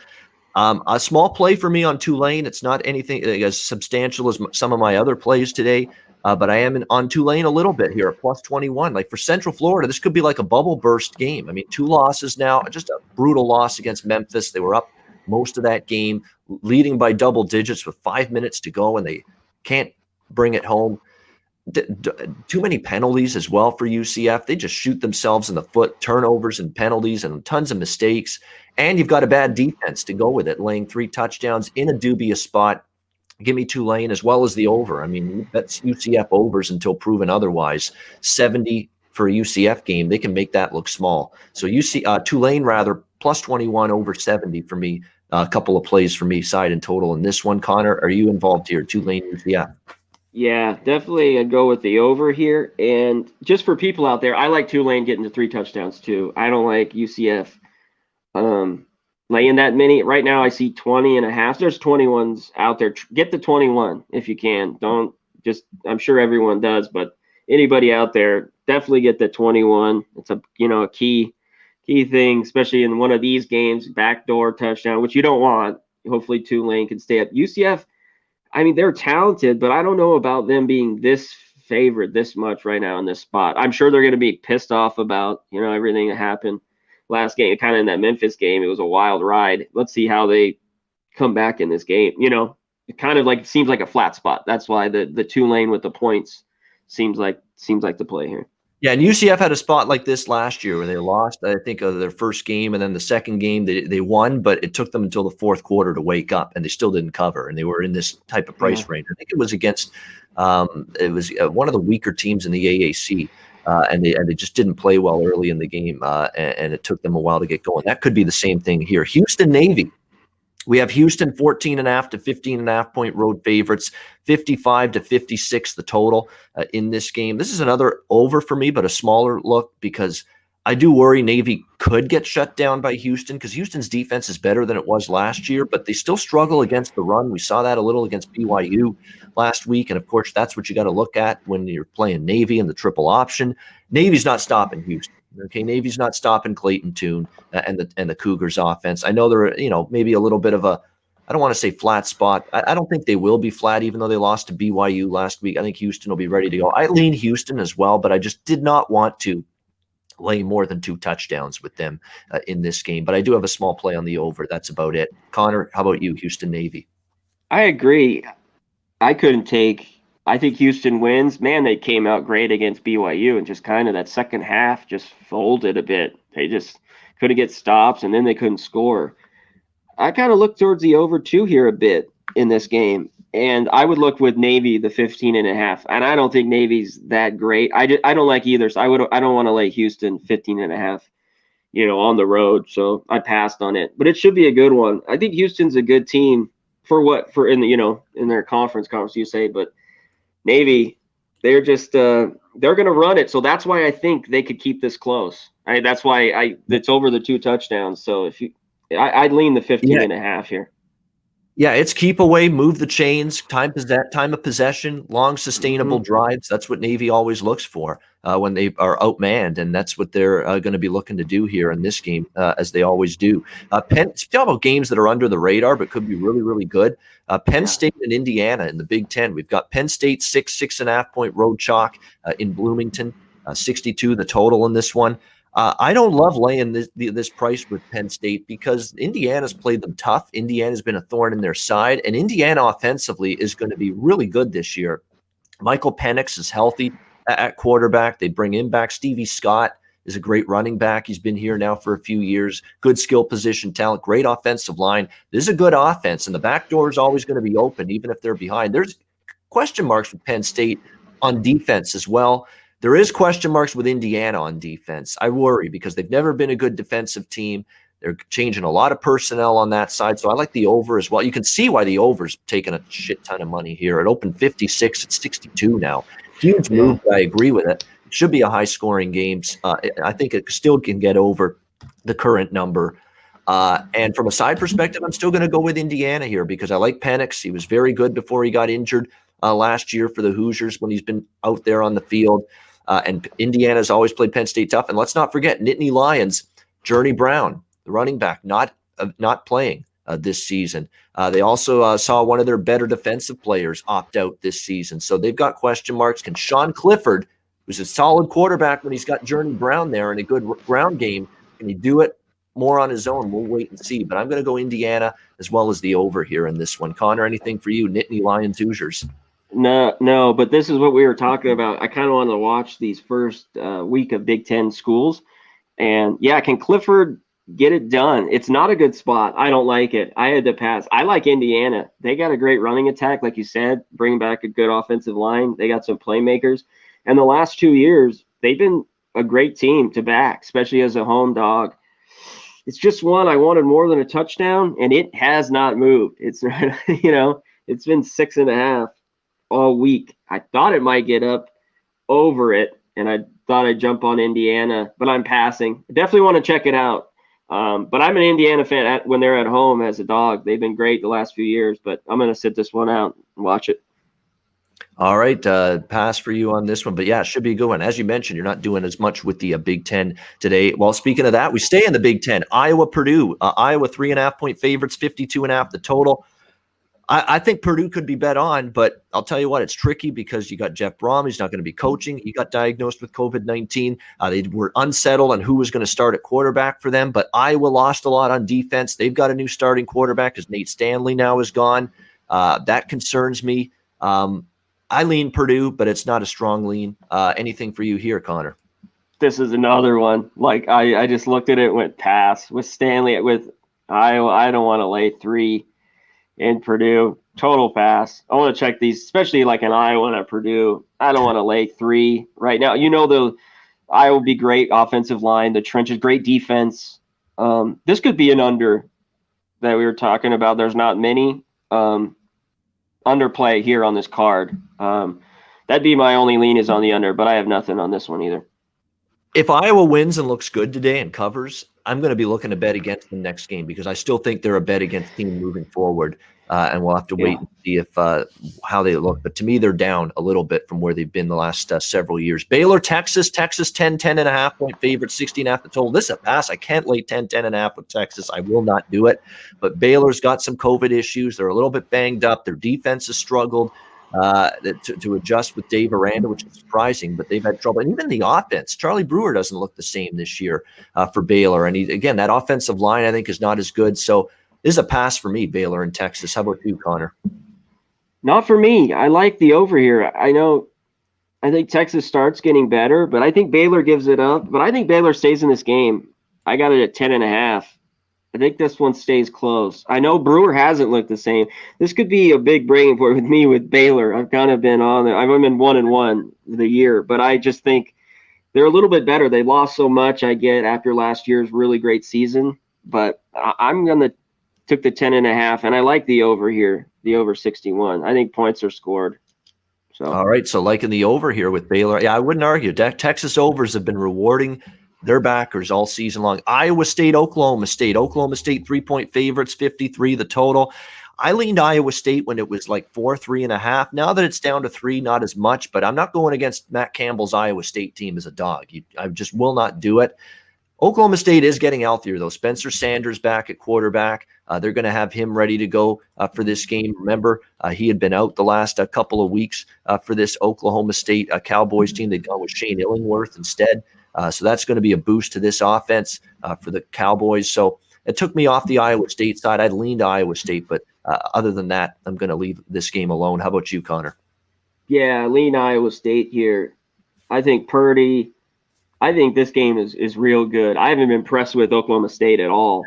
A small play for me on Tulane. It's not anything as substantial as some of my other plays today, but I am on Tulane a little bit here, plus 21. Like for Central Florida, this could be like a bubble burst game. I mean, 2 losses now, just a brutal loss against Memphis. They were up most of that game, leading by double digits with 5 minutes to go, and they can't bring it home. Too many penalties as well for UCF. They just shoot themselves in the foot, turnovers and penalties and tons of mistakes. And you've got a bad defense to go with it, laying 3 touchdowns in a dubious spot. Give me Tulane as well as the over. I mean, that's UCF overs until proven otherwise. 70 for a UCF game. They can make that look small. So Tulane rather, plus 21 over 70 for me. A couple of plays for me, side and total in this one. Connor, are you involved here? Tulane, UCF. Yeah, definitely I'd go with the over here. And just for people out there, I like Tulane getting to 3 touchdowns too. I don't like UCF laying that many. Right now I see 20.5. There's 21s out there. Get the 21 if you can. Don't just, I'm sure everyone does, but anybody out there, definitely get the 21. It's a key thing, especially in one of these games, backdoor touchdown, which you don't want. Hopefully Tulane can stay up. UCF, I mean, they're talented, but I don't know about them being this favorite this much right now in this spot. I'm sure they're going to be pissed off about, everything that happened last game. Kind of in that Memphis game, it was a wild ride. Let's see how they come back in this game. It kind of like seems like a flat spot. That's why the Tulane with the points seems like the play here. Yeah, and UCF had a spot like this last year where they lost, I think, their first game, and then the second game they won, but it took them until the fourth quarter to wake up, and they still didn't cover, and they were in this type of price range. I think it was against one of the weaker teams in the AAC, and they just didn't play well early in the game, and it took them a while to get going. That could be the same thing here. Houston Navy. We have Houston 14.5 to 15.5 point road favorites, 55 to 56 the total in this game. This is another over for me, but a smaller look because I do worry Navy could get shut down by Houston because Houston's defense is better than it was last year, but they still struggle against the run. We saw that a little against BYU last week, and of course, that's what you got to look at when you're playing Navy in the triple option. Navy's not stopping Houston. Okay, Navy's not stopping Clayton Tune and the Cougars offense. I know they're maybe a little bit of a, I don't want to say flat spot. I don't think they will be flat, even though they lost to BYU last week. I think Houston will be ready to go. I lean Houston as well, but I just did not want to lay more than 2 touchdowns with them in this game. But I do have a small play on the over. That's about it. Connor, how about you, Houston Navy? I agree. I think Houston wins. Man, they came out great against BYU, and just kind of that second half just folded a bit. They just couldn't get stops, and then they couldn't score. I kind of look towards the over 2 here a bit in this game. And I would look with Navy the 15.5, and I don't think Navy's that great. I don't like either, so I don't want to lay Houston 15.5, on the road. So I passed on it, but it should be a good one. I think Houston's a good team in their conference USA, but Navy, they're just they're going to run it. So that's why I think they could keep this close. That's why it's over the 2 touchdowns. So I'd lean the 15.5 here. Yeah, it's keep away, move the chains, time of possession, long sustainable drives. That's what Navy always looks for when they are outmanned, and that's what they're going to be looking to do here in this game, as they always do. Penn, talk about games that are under the radar but could be really, really good. Penn State and Indiana in the Big Ten. We've got Penn State 6.5 point road chalk in Bloomington, 62 the total in this one. I don't love laying this price with Penn State because Indiana's played them tough. Indiana's been a thorn in their side, and Indiana offensively is going to be really good this year. Michael Penix is healthy at quarterback. They bring him back. Stevie Scott is a great running back. He's been here now for a few years. Good skill position talent, great offensive line. This is a good offense, and the back door is always going to be open, even if they're behind. There's question marks with Penn State on defense as well. There is question marks with Indiana on defense. I worry because they've never been a good defensive team. They're changing a lot of personnel on that side, so I like the over as well. You can see why the over's taking a shit ton of money here. It opened 56, it's 62 now. Huge move, but I agree with it. It should be a high-scoring game. I think it still can get over the current number. And from a side perspective, I'm still going to go with Indiana here because I like Penix. He was very good before he got injured last year for the Hoosiers when he's been out there on the field. And Indiana's always played Penn State tough. And let's not forget Nittany Lions, Journey Brown, the running back, not playing this season. They also saw one of their better defensive players opt out this season. So they've got question marks. Can Sean Clifford, who's a solid quarterback when he's got Journey Brown there in a good ground game, can he do it more on his own? We'll wait and see. But I'm going to go Indiana as well as the over here in this one. Connor, anything for you? Nittany Lions, Hoosiers. No, but this is what we were talking about. I kind of wanted to watch these first week of Big Ten schools. And, can Clifford get it done? It's not a good spot. I don't like it. I had to pass. I like Indiana. They got a great running attack, like you said, bring back a good offensive line. They got some playmakers. And the last 2 years, they've been a great team to back, especially as a home dog. It's just one I wanted more than a touchdown, and it has not moved. It's, it's been 6.5. all week. I thought it might get up over it, and I thought I'd jump on Indiana, but I'm passing. I definitely want to check it out. But I'm an Indiana fan when they're at home as a dog. They've been great the last few years, but I'm going to sit this one out and watch it. All right, pass for you on this one. But, it should be a good one. As you mentioned, you're not doing as much with the Big Ten today. Well, speaking of that, we stay in the Big Ten. Iowa, Purdue. Iowa 3.5 point favorites, 52.5 the total. I think Purdue could be bet on, but I'll tell you what, it's tricky because you got Jeff Brom. He's not going to be coaching. He got diagnosed with COVID-19. They were unsettled on who was going to start at quarterback for them, but Iowa lost a lot on defense. They've got a new starting quarterback because Nate Stanley now is gone. That concerns me. I lean Purdue, but it's not a strong lean. Anything for you here, Connor? This is another one. Like I just looked at it and went pass. With Stanley, with Iowa, I don't want to lay 3. In Purdue, total pass. I want to check these, especially like in Iowa and at Purdue. I don't want to lay 3 right now. The Iowa will be great offensive line, the trenches, great defense. This could be an under that we were talking about. There's not many underplay here on this card. That'd be my only lean is on the under, but I have nothing on this one either. If Iowa wins and looks good today and covers, I'm going to be looking to bet against the next game because I still think they're a bet against team moving forward. And we'll have to wait and see if how they look. But to me, they're down a little bit from where they've been the last several years. Baylor, Texas 10.5 point favorite, 16.5 the total. This is a pass. I can't lay 10.5 with Texas. I will not do it. But Baylor's got some COVID issues. They're a little bit banged up. Their defense has struggled to adjust with Dave Aranda, which is surprising, but they've had trouble. And even the offense, Charlie Brewer doesn't look the same this year for Baylor. And again, that offensive line, I think, is not as good. So this is a pass for me, Baylor and Texas. How about you, Connor? Not for me. I like the over here. I think Texas starts getting better, but I think Baylor gives it up. But I think Baylor stays in this game. I got it at 10.5. I think this one stays close. I know Brewer hasn't looked the same. This could be a big breaking point with me with Baylor. I've kind of been on there. I've been 1-1 the year, but I just think they're a little bit better. They lost so much, I get, after last year's really great season. But I'm going to took the 10.5, and I like the over here, the over 61. I think points are scored. So all right, so liking the over here with Baylor. Yeah, I wouldn't argue. Texas overs have been rewarding their backers all season long. Iowa State, Oklahoma State. Oklahoma State 3-point favorites, 53 the total. I leaned Iowa State when it was like 3.5. Now that it's down to 3, not as much, but I'm not going against Matt Campbell's Iowa State team as a dog. I just will not do it. Oklahoma State is getting healthier, though. Spencer Sanders back at quarterback. They're going to have him ready to go for this game. Remember, he had been out the last couple of weeks for this Oklahoma State Cowboys team. They'd gone with Shane Illingworth instead. So that's going to be a boost to this offense for the Cowboys. So it took me off the Iowa State side. I'd lean to Iowa State, but other than that, I'm going to leave this game alone. How about you, Connor? Yeah, lean Iowa State here. I think Purdy. I think this game is real good. I haven't been impressed with Oklahoma State at all.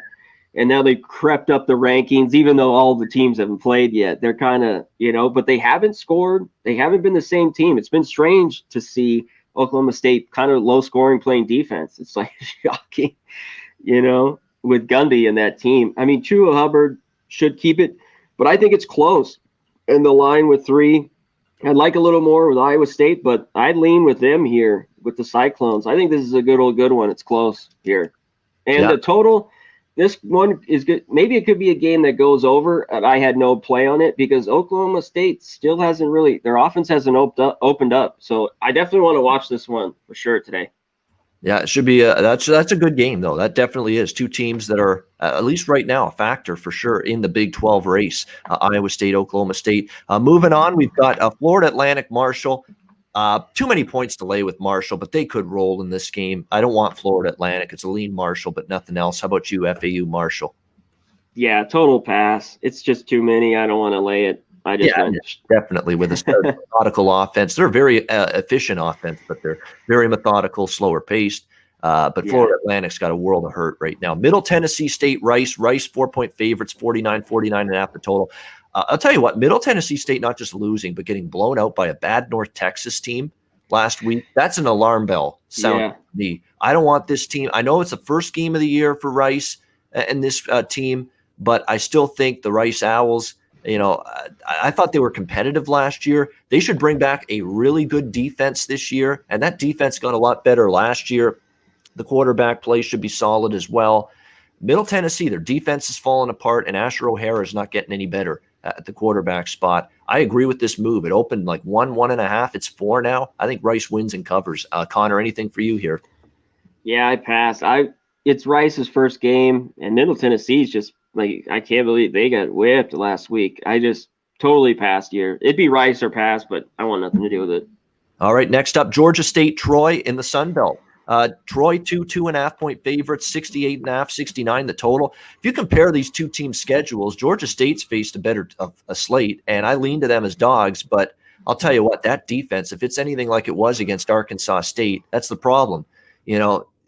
And now they've crept up the rankings, even though all the teams haven't played yet. They're kind of, but they haven't scored. They haven't been the same team. It's been strange to see Oklahoma State kind of low scoring playing defense. It's like shocking, with Gundy and that team. I mean, Chua Hubbard should keep it, but I think it's close. And the line with 3, I'd like a little more with Iowa State, but I'd lean with them here with the Cyclones. I think this is a good one. It's close here. And the total, this one is good. Maybe it could be a game that goes over. I had no play on it because Oklahoma State still hasn't really, their offense hasn't opened up. So I definitely want to watch this one for sure today. Yeah, it should be that's a good game, though. That definitely is. Two teams that are, at least right now, a factor for sure in the Big 12 race, Iowa State, Oklahoma State. Moving on, we've got Florida Atlantic, Marshall. Too many points to lay with Marshall, but they could roll in this game. I don't want Florida Atlantic. It's a lean Marshall, but nothing else. How about you, FAU Marshall? Yeah, total pass. It's just too many. I don't want to lay it. Definitely with a methodical offense. They're a very efficient offense, but they're very methodical, slower paced. But Florida Atlantic's got a world of hurt right now. Middle Tennessee State, Rice 4-point favorites, 49.5 the total. I'll tell you what, Middle Tennessee State not just losing, but getting blown out by a bad North Texas team last week. That's an alarm bell sound to me. I don't want this team. I know it's the first game of the year for Rice and this team, but I still think the Rice Owls, I thought they were competitive last year. They should bring back a really good defense this year, and that defense got a lot better last year. The quarterback play should be solid as well. Middle Tennessee, their defense is falling apart, and Asher O'Hara is not getting any better at the quarterback spot. I agree with this move. It opened like 1.5. It's 4 now. I think Rice wins and covers. Connor, anything for you here? Yeah, I pass. It's Rice's first game, and Middle Tennessee's just like, I can't believe they got whipped last week. I just totally passed here. It'd be Rice or pass, but I want nothing to do with it. All right, next up, Georgia State, Troy in the Sun Belt. Troy 2.5 point favorites, 68.5, 69 the total. If you compare these two teams' schedules, Georgia State's faced a better slate, and I lean to them as dogs. But I'll tell you what, that defense, if it's anything like it was against Arkansas State, that's the problem.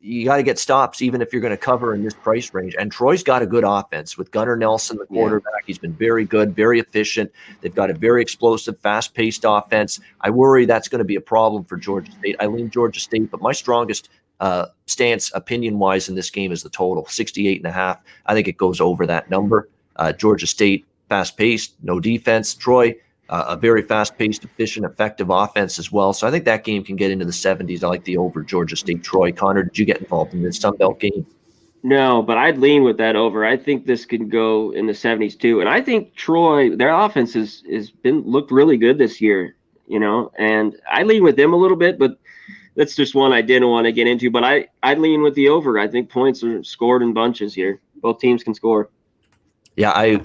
You got to get stops even if you're going to cover in this price range. And Troy's got a good offense with Gunnar Nelson, the quarterback. Yeah. He's been very good, very efficient. They've got a very explosive, fast-paced offense. I worry that's going to be a problem for Georgia State. I lean Georgia State, but my strongest stance opinion-wise in this game is the total, 68.5. I think it goes over that number. Georgia State, fast-paced, no defense. Troy, a very fast-paced, efficient, effective offense as well. So I think that game can get into the 70s. I like the over Georgia State Troy. Connor, did you get involved in this Sun Belt game? No, but I'd lean with that over. I think this could go in the 70s too. And I think Troy, their offense has been looked really good this year, and I lean with them a little bit, but that's just one I didn't want to get into. But I'd lean with the over. I think points are scored in bunches here. Both teams can score. Yeah, I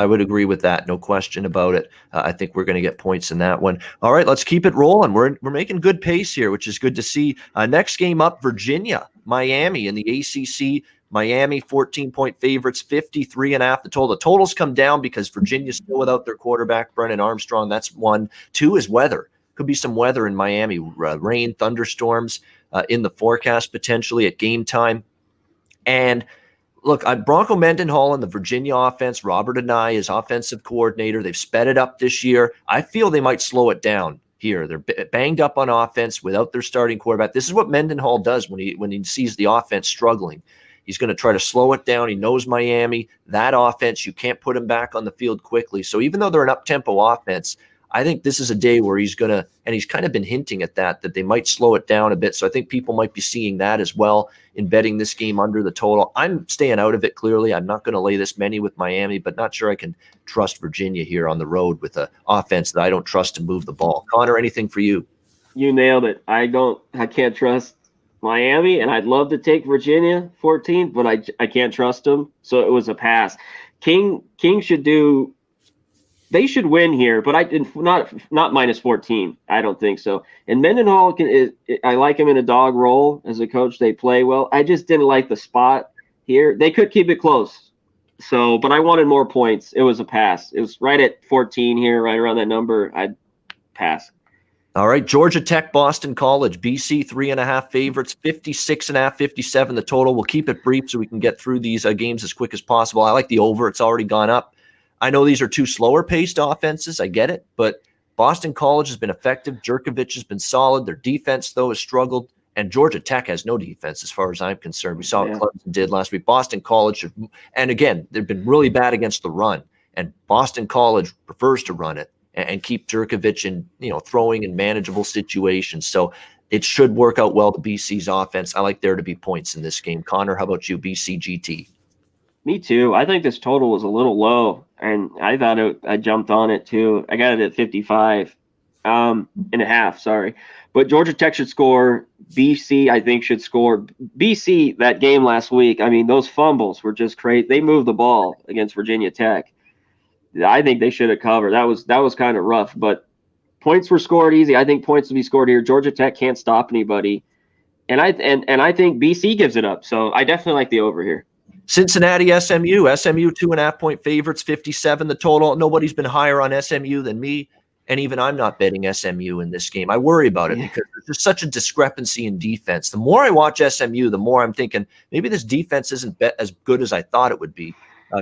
would agree with that. No question about it. I think we're going to get points in that one. All right, let's keep it rolling. We're making good pace here, which is good to see. Next game up, Virginia, Miami in the ACC. Miami 14-point favorites, 53.5 the total. The totals come down because Virginia's still without their quarterback, Brennan Armstrong. That's 1. 2 is weather. Could be some weather in Miami, rain, thunderstorms in the forecast potentially at game time. And look, Bronco Mendenhall in the Virginia offense, Robert Anae is offensive coordinator. They've sped it up this year. I feel they might slow it down here. They're banged up on offense without their starting quarterback. This is what Mendenhall does when he sees the offense struggling. He's going to try to slow it down. He knows Miami. That offense, you can't put him back on the field quickly. So even though they're an up-tempo offense, I think this is a day where he's going to, and he's kind of been hinting at that they might slow it down a bit. So I think people might be seeing that as well in betting this game under the total. I'm staying out of it, clearly. I'm not going to lay this many with Miami, but not sure I can trust Virginia here on the road with an offense that I don't trust to move the ball. Connor, anything for you? You nailed it. I can't trust Miami, and I'd love to take Virginia 14, but I can't trust them. So it was a pass. King should do. They should win here, but not minus 14. I don't think so. And Mendenhall I like him in a dog role as a coach. They play well. I just didn't like the spot here. They could keep it close. So, but I wanted more points. It was a pass. It was right at 14 here, right around that number. I'd pass. All right, Georgia Tech, Boston College, BC 3.5 favorites, 56.5, 57 the total. We'll keep it brief so we can get through these games as quick as possible. I like the over. It's already gone up. I know these are two slower-paced offenses. I get it, but Boston College has been effective. Jerkovich has been solid. Their defense, though, has struggled, and Georgia Tech has no defense as far as I'm concerned. We saw what Clemson did last week. Boston College, and again, they've been really bad against the run, and Boston College prefers to run it and keep Jerkovich in throwing in manageable situations. So it should work out well to BC's offense. I like there to be points in this game. Connor, how about you, BC GT? Me too. I think this total was a little low, and I thought I jumped on it too. I got it at 55 and a half, sorry. But Georgia Tech should score. BC, I think, should score. BC, that game last week, I mean, those fumbles were just crazy. They moved the ball against Virginia Tech. I think they should have covered. That was kind of rough, but points were scored easy. I think points will be scored here. Georgia Tech can't stop anybody. And I think BC gives it up. So I definitely like the over here. Cincinnati, SMU 2.5-point favorites, 57 the total. Nobody's been higher on SMU than me, and even I'm not betting SMU in this game. I worry about it because there's such a discrepancy in defense. The more I watch SMU, the more I'm thinking maybe this defense isn't as good as I thought it would be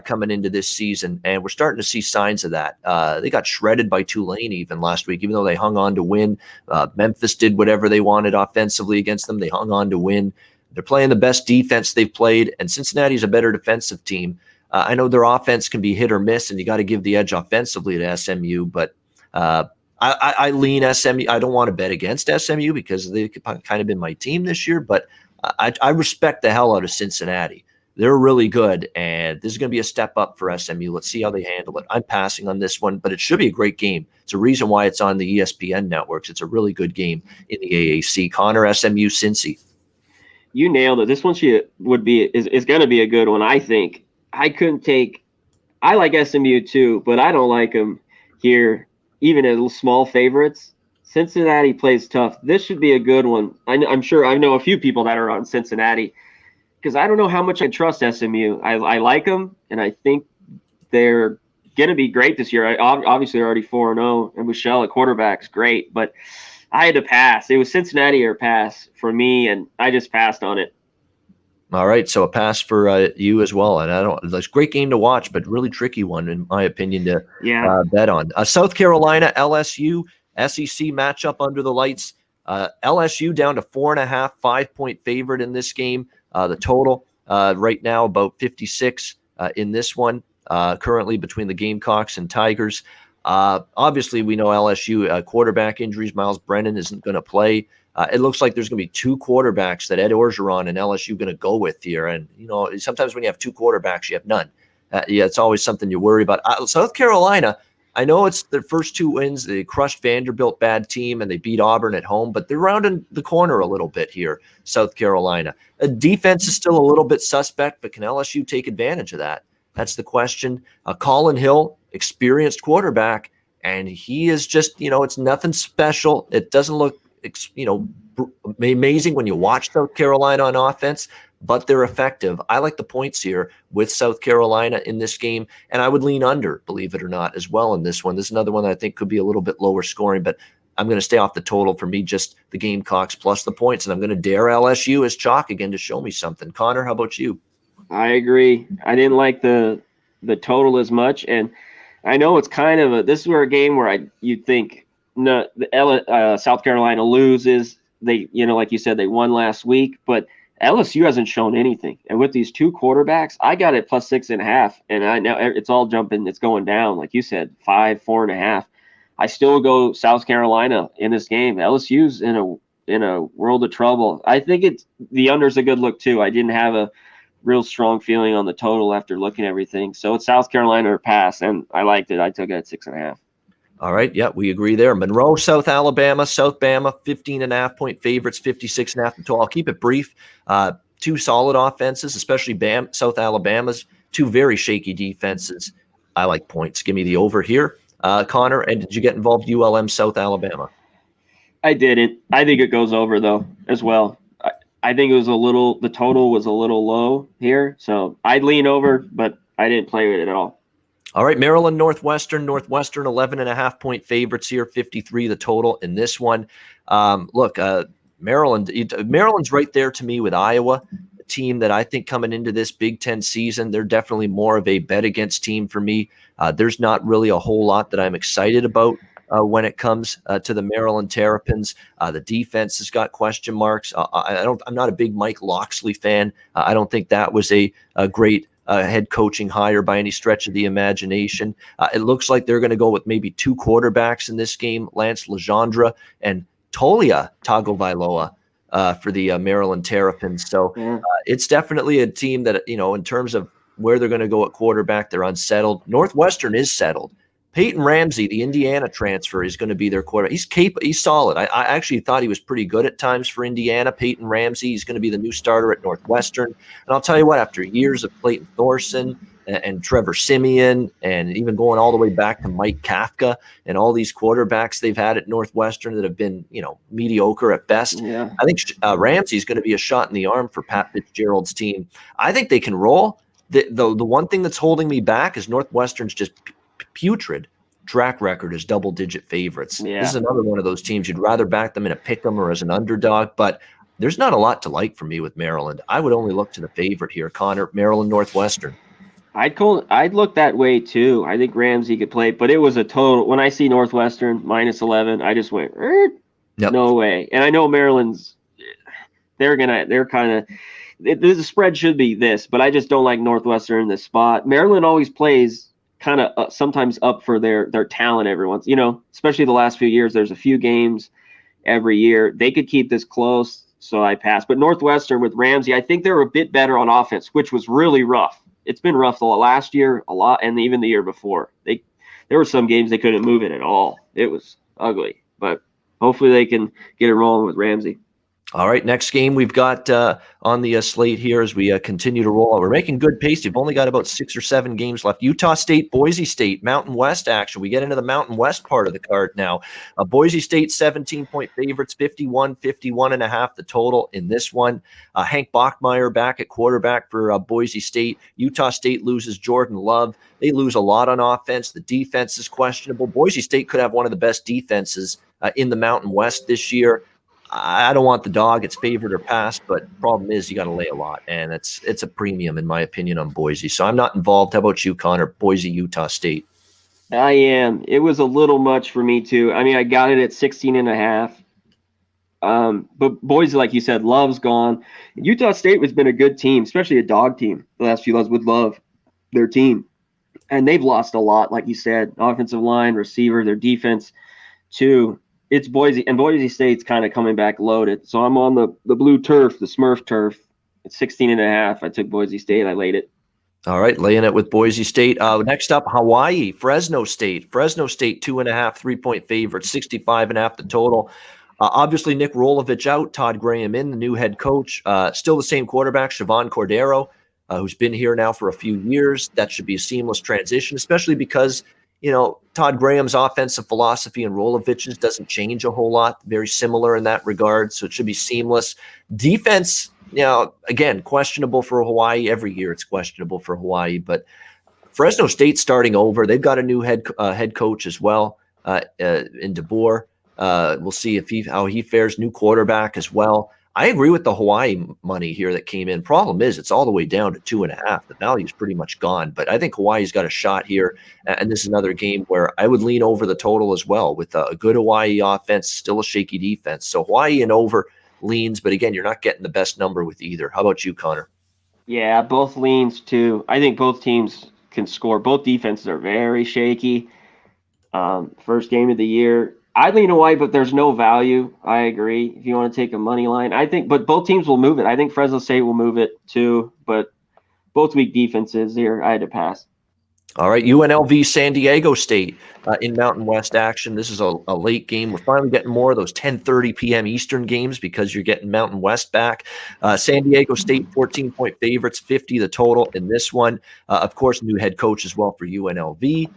coming into this season, and we're starting to see signs of that. They got shredded by Tulane even last week, even though they hung on to win. Memphis did whatever they wanted offensively against them. They hung on to win. They're playing the best defense they've played, and Cincinnati's a better defensive team. I know their offense can be hit or miss, and you got to give the edge offensively to SMU, but I lean SMU. I don't want to bet against SMU because they've kind of been my team this year, but I respect the hell out of Cincinnati. They're really good, and this is going to be a step up for SMU. Let's see how they handle it. I'm passing on this one, but it should be a great game. It's a reason why it's on the ESPN networks. It's a really good game in the AAC. Connor, SMU, Cincy. You nailed it. This one is going to be a good one, I think. I like SMU too, but I don't like them here, even as small favorites. Cincinnati plays tough. This should be a good one. I'm sure I know a few people that are on Cincinnati because I don't know how much I trust SMU. I like them, and I think they're going to be great this year. Obviously, they're already 4-0, and Michelle at quarterback's great, but I had to pass. It was Cincinnati or pass for me, and I just passed on it. All right, so a pass for you as well. And it's a great game to watch, but really tricky one in my opinion to bet on. South Carolina, LSU, SEC matchup under the lights. LSU down to 4.5, 5-point favorite in this game. The total right now about 56 in this one. Currently between the Gamecocks and Tigers. Obviously, we know LSU quarterback injuries. Miles Brennan isn't going to play. It looks like there's going to be two quarterbacks that Ed Orgeron and LSU going to go with here. And, sometimes when you have two quarterbacks, you have none. Yeah, it's always something you worry about. South Carolina, I know it's their first two wins. They crushed Vanderbilt, bad team, and they beat Auburn at home, but they're rounding the corner a little bit here, South Carolina. Defense is still a little bit suspect, but can LSU take advantage of that? That's the question. Colin Hill, experienced quarterback, and he is just, it's nothing special. It doesn't look, amazing when you watch South Carolina on offense, but they're effective. I like the points here with South Carolina in this game, and I would lean under, believe it or not, as well in this one. This is another one that I think could be a little bit lower scoring, but I'm going to stay off the total. For me, just the Gamecocks plus the points, and I'm going to dare LSU as chalk again to show me something. Connor, how about you? I agree. I didn't like the total as much, and I know it's kind of this is where a game where you'd think South Carolina loses. They, like you said, they won last week, but LSU hasn't shown anything. And with these two quarterbacks, I got it plus 6.5, and I know it's all jumping. It's going down, like you said, 5, 4.5. I still go South Carolina in this game. LSU's in a world of trouble. I think the under's a good look too. I didn't have a real strong feeling on the total after looking at everything. So it's South Carolina or pass, and I liked it. I took it at 6.5. All right. Yeah, we agree there. Monroe, South Alabama, South Bama, 15.5-point favorites, 56.5 the total. I'll keep it brief. Two solid offenses, especially South Alabama's, two very shaky defenses. I like points. Give me the over here. Connor, and did you get involved ULM, South Alabama? I didn't. I think it goes over, though, as well. I think the total was a little low here. So I'd lean over, but I didn't play with it at all. All right, Maryland, Northwestern, 11.5-point favorites here, 53 the total in this one. Maryland's right there to me with Iowa, a team that I think coming into this Big Ten season, they're definitely more of a bet against team for me. There's not really a whole lot that I'm excited about when it comes to the Maryland Terrapins. The defense has got question marks. I'm not a big Mike Locksley fan. I don't think that was a great head coaching hire by any stretch of the imagination. It looks like they're going to go with maybe two quarterbacks in this game, Lance Legendre and Tolia Tagovailoa for the Maryland Terrapins. So it's definitely a team that, in terms of where they're going to go at quarterback, they're unsettled. Northwestern is settled. Peyton Ramsey, the Indiana transfer, is going to be their quarterback. He's solid. I actually thought he was pretty good at times for Indiana. Peyton Ramsey, he's going to be the new starter at Northwestern. And I'll tell you what, after years of Clayton Thorson and Trevor Siemian, and even going all the way back to Mike Kafka and all these quarterbacks they've had at Northwestern that have been, mediocre at best. Yeah. I think Ramsey's going to be a shot in the arm for Pat Fitzgerald's team. I think they can roll. The one thing that's holding me back is Northwestern's just putrid track record as double-digit favorites. Yeah. This is another one of those teams you'd rather back them in a pick'em or as an underdog, but there's not a lot to like for me with Maryland. I would only look to the favorite here, Connor. Maryland Northwestern. I'd look that way too. I think Ramsey could play, but it was a total. When I see Northwestern minus 11, I just went, no way. And I know Maryland's, the spread should be this, but I just don't like Northwestern in this spot. Maryland always plays kind of sometimes up for their talent every once, especially the last few years. There's a few games every year. They could keep this close, so I pass. But Northwestern with Ramsey, I think they're a bit better on offense, which was really rough. It's been rough the last year a lot, and even the year before. There were some games they couldn't move it at all. It was ugly, but hopefully they can get it rolling with Ramsey. All right, next game we've got on the slate here as we continue to roll out. We're making good pace. You've only got about 6 or 7 games left. Utah State, Boise State, Mountain West action. We get into the Mountain West part of the card now. Boise State, 17-point favorites, 51.5 the total in this one. Hank Bachmeier back at quarterback for Boise State. Utah State loses Jordan Love. They lose a lot on offense. The defense is questionable. Boise State could have one of the best defenses in the Mountain West this year. I don't want the dog. It's favored or passed, but problem is you got to lay a lot, and it's a premium in my opinion on Boise. So I'm not involved. How about you, Connor? Boise, Utah State. I am. It was a little much for me too. I mean, I got it at 16.5. But Boise, like you said, Love's gone. Utah State has been a good team, especially a dog team the last few months. Would love their team. and they've lost a lot, like you said, offensive line, receiver, their defense too. It's Boise, and Boise State's kind of coming back loaded. So I'm on the blue turf, the Smurf turf. It's 16.5. I took Boise State. I laid it. All right, laying it with Boise State. Next up, Hawaii, Fresno State. Fresno State, 2.5, 3-point favorite, 65.5 the total. Obviously, Nick Rolovich out, Todd Graham in, the new head coach. Still the same quarterback, Siobhan Cordero, who's been here now for a few years. That should be a seamless transition, especially because, Todd Graham's offensive philosophy and Rolovich's doesn't change a whole lot. Very similar in that regard, so it should be seamless. Defense, again, questionable for Hawaii. Every year it's questionable for Hawaii, but Fresno State starting over. They've got a new head coach as well in DeBoer. We'll see how he fares. New quarterback as well. I agree with the Hawaii money here that came in. Problem is, it's all the way down to 2.5. The value is pretty much gone, but I think Hawaii's got a shot here. And this is another game where I would lean over the total as well with a good Hawaii offense, still a shaky defense. So Hawaii and over leans, but again, you're not getting the best number with either. How about you, Connor? Yeah, both leans too. I think both teams can score. Both defenses are very shaky. First game of the year. I'd lean Hawaii, but there's no value. I agree. If you want to take a money line, but both teams will move it. I think Fresno State will move it too, but both weak defenses here. I had to pass. All right, UNLV San Diego State in Mountain West action. This is a late game. We're finally getting more of those 10:30 p.m. Eastern games because you're getting Mountain West back. San Diego State 14-point favorites, 50 the total in this one. Of course, new head coach as well for UNLV.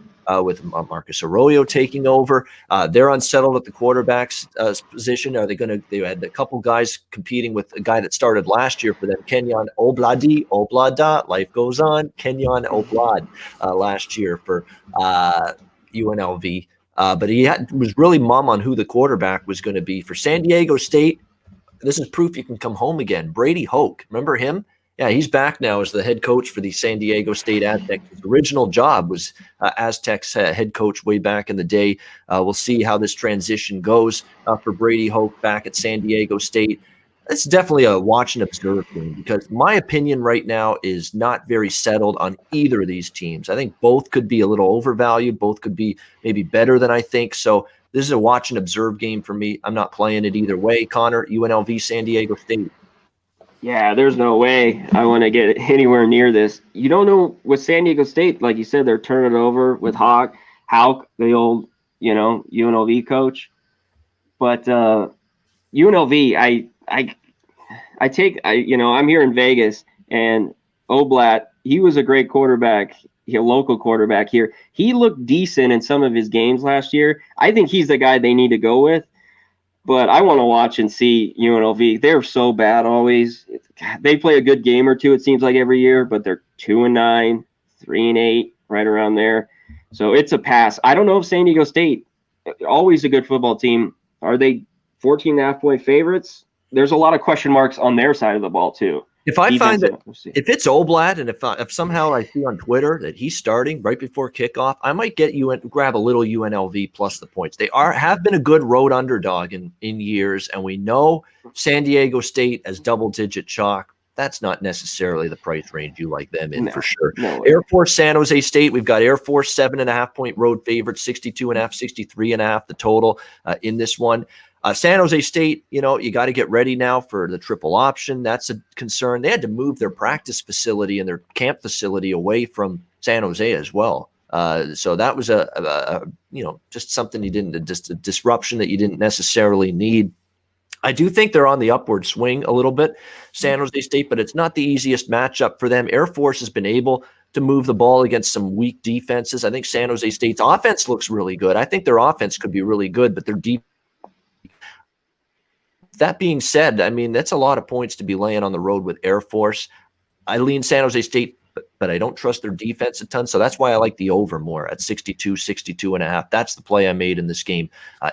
With Marcus Arroyo taking over. They're unsettled at the quarterback's position. They had a couple guys competing with a guy that started last year for them, Kenyon Oblada, life goes on, Kenyon Oblad last year for UNLV. But he was really mum on who the quarterback was going to be. For San Diego State, this is proof you can come home again. Brady Hoke, remember him? Yeah, he's back now as the head coach for the San Diego State Aztecs. His original job was Aztecs head coach way back in the day. We'll see how this transition goes for Brady Hoke back at San Diego State. It's definitely a watch and observe game because my opinion right now is not very settled on either of these teams. I think both could be a little overvalued. Both could be maybe better than I think. So this is a watch and observe game for me. I'm not playing it either way. Connor, UNLV, San Diego State. Yeah, there's no way I want to get anywhere near this. You don't know with San Diego State, like you said, they're turning it over with Hawk, the old, UNLV coach. But UNLV, I'm here in Vegas, and Oblat, he was a great quarterback, a local quarterback here. He looked decent in some of his games last year. I think he's the guy they need to go with. But I want to watch and see UNLV. They're so bad always. They play a good game or two, it seems like, every year, but they're 2-9, 3-8, right around there. So it's a pass. I don't know if San Diego State, always a good football team, are they 14.5-point favorites? There's a lot of question marks on their side of the ball, too. If I find that if it's Oblad and if somehow I see on Twitter that he's starting right before kickoff, I might grab a little UNLV plus the points. They have been a good road underdog in years, and we know San Diego State as double-digit chalk. That's not necessarily the price range you like them in for sure. No Air Force San Jose State, we've got Air Force 7.5-point road favorite, 62.5, 63.5 the total in this one. San Jose State, you got to get ready now for the triple option. That's a concern. They had to move their practice facility and their camp facility away from San Jose as well. So that was just something just a disruption that you didn't necessarily need. I do think they're on the upward swing a little bit, San Jose State, but it's not the easiest matchup for them. Air Force has been able to move the ball against some weak defenses. I think San Jose State's offense looks really good. I think their offense could be really good, but their defense. That being said, I mean, that's a lot of points to be laying on the road with Air Force. I lean San Jose State, but I don't trust their defense a ton. So that's why I like the over more at 62.5. That's the play I made in this game.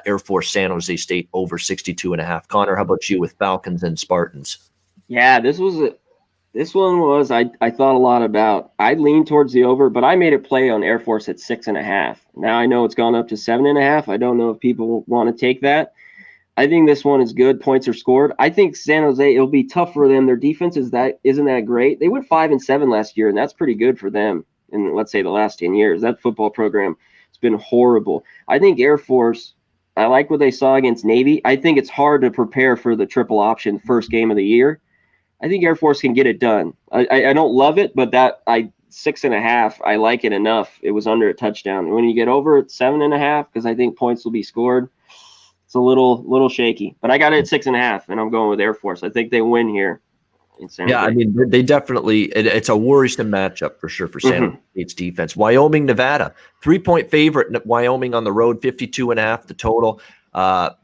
Air Force, San Jose State over 62.5. Connor, how about you with Falcons and Spartans? Yeah, this one was I thought a lot about. I leaned towards the over, but I made a play on Air Force at 6.5. Now I know it's gone up to 7.5. I don't know if people want to take that. I think this one is good. Points are scored. I think San Jose, it'll be tough for them. Their defense isn't that great. They went 5-7 last year, and that's pretty good for them. in, let's say, the last 10 years. That football program has been horrible. I think Air Force, I like what they saw against Navy. I think it's hard to prepare for the triple option first game of the year. I think Air Force can get it done. I don't love it, but 6.5, I like it enough. It was under a touchdown. And when you get over at 7.5, because I think points will be scored, it's a little shaky. But I got it at 6.5, and I'm going with Air Force. I think they win here in San Jose. Yeah, I mean, they definitely it's a worrisome matchup for sure for San Jose State's defense. Wyoming, Nevada, 3-point favorite. Wyoming on the road, 52.5 the total.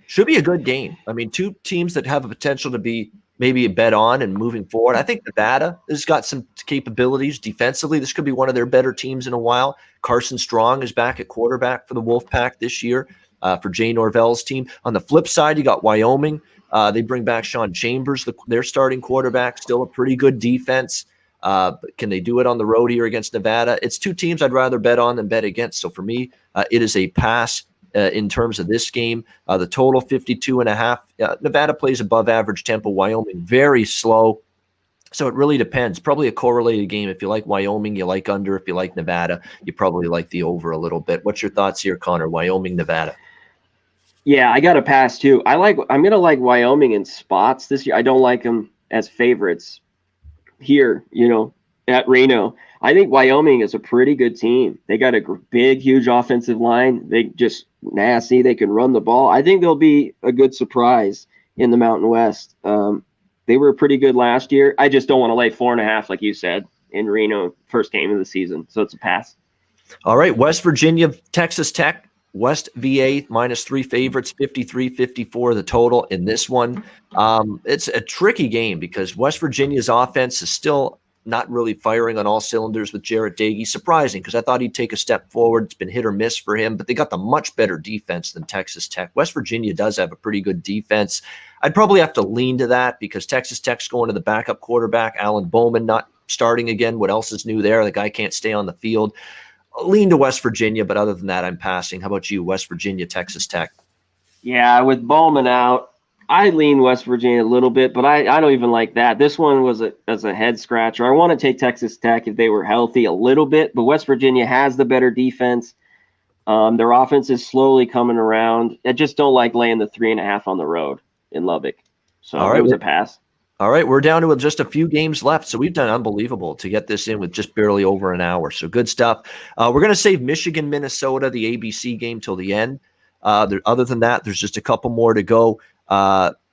Should be a good game. I mean, two teams that have a potential to be maybe a bet on and moving forward. I think Nevada has got some capabilities defensively. This could be one of their better teams in a while. Carson Strong is back at quarterback for the Wolfpack this year for Jay Norvell's team. On the flip side, you got Wyoming. They bring back Sean Chambers, their starting quarterback, still a pretty good defense. But can they do it on the road here against Nevada? It's two teams I'd rather bet on than bet against. So for me, it is a pass in terms of this game. The total 52.5. Nevada plays above average tempo. Wyoming very slow. So it really depends. Probably a correlated game. If you like Wyoming, you like under. If you like Nevada, you probably like the over a little bit. What's your thoughts here, Connor? Wyoming, Nevada. Yeah, I got a pass too. I'm gonna like Wyoming in spots this year. I don't like them as favorites here, at Reno. I think Wyoming is a pretty good team. They got a big, huge offensive line. They just nasty. They can run the ball. I think they'll be a good surprise in the Mountain West. They were pretty good last year. I just don't want to lay 4.5, like you said, in Reno, first game of the season. So it's a pass. All right, West Virginia, Texas Tech. West VA -3 favorites, 53-54 the total in this one. It's a tricky game because West Virginia's offense is still not really firing on all cylinders with Jarrett Dagey. Surprising because I thought he'd take a step forward. It's been hit or miss for him, but they got the much better defense than Texas Tech. West Virginia does have a pretty good defense. I'd probably have to lean to that because Texas Tech's going to the backup quarterback, Alan Bowman, not starting again. What else is new there? The guy can't stay on the field. Lean to West Virginia, but other than that, I'm passing. How about you, West Virginia, Texas Tech? Yeah, with Bowman out, I lean West Virginia a little bit, but I don't even like that. This one was as a head scratcher. I want to take Texas Tech if they were healthy a little bit, but West Virginia has the better defense. Their offense is slowly coming around. I just don't like laying the 3.5 on the road in Lubbock. So it was a pass. All right, we're down to just a few games left, so we've done unbelievable to get this in with just barely over an hour. So good stuff. We're going to save Michigan, Minnesota, the ABC game, till the end. Other than that, there's just a couple more to go.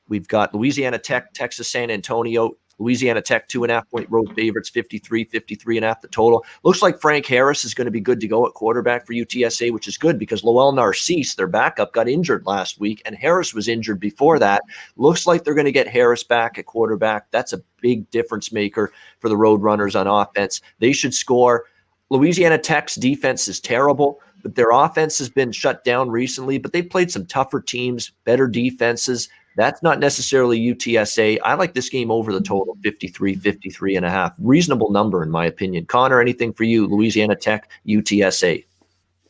We've got Louisiana Tech, Texas San Antonio. Louisiana Tech 2.5-point road favorites, 53-53.5 the total. Looks like Frank Harris is going to be good to go at quarterback for UTSA, which is good because Lowell Narcisse, their backup, got injured last week, and Harris was injured before that. Looks like they're going to get Harris back at quarterback. That's a big difference maker for the Roadrunners on offense. They should score. Louisiana Tech's defense is terrible, but their offense has been shut down recently, but they've played some tougher teams, better defenses. That's not necessarily UTSA. I like this game over the total, 53-53.5. Reasonable number, in my opinion. Connor, anything for you? Louisiana Tech, UTSA.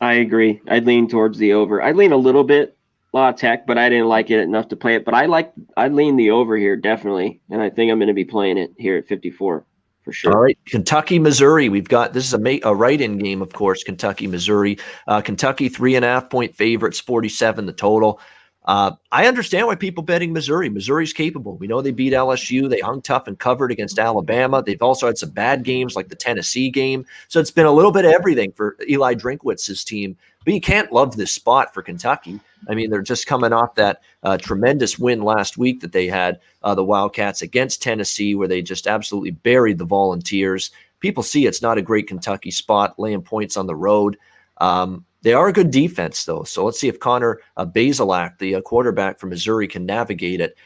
I agree. I'd lean towards the over. I'd lean a little bit La Tech, but I didn't like it enough to play it. But I'd lean the over here, definitely. And I think I'm going to be playing it here at 54 for sure. All right. Kentucky, Missouri. This is a write-in game, of course, Kentucky, Missouri. Kentucky, 3.5-point favorites, 47 the total. I understand why people betting Missouri. Missouri's capable. We know they beat LSU. They hung tough and covered against Alabama. They've also had some bad games like the Tennessee game. So it's been a little bit of everything for Eli Drinkwitz's team. But you can't love this spot for Kentucky. I mean, they're just coming off that tremendous win last week that they had, the Wildcats against Tennessee, where they just absolutely buried the Volunteers. People see it's not a great Kentucky spot, laying points on the road. They are a good defense, though. So let's see if Connor Bazelak, the quarterback from Missouri, can navigate it.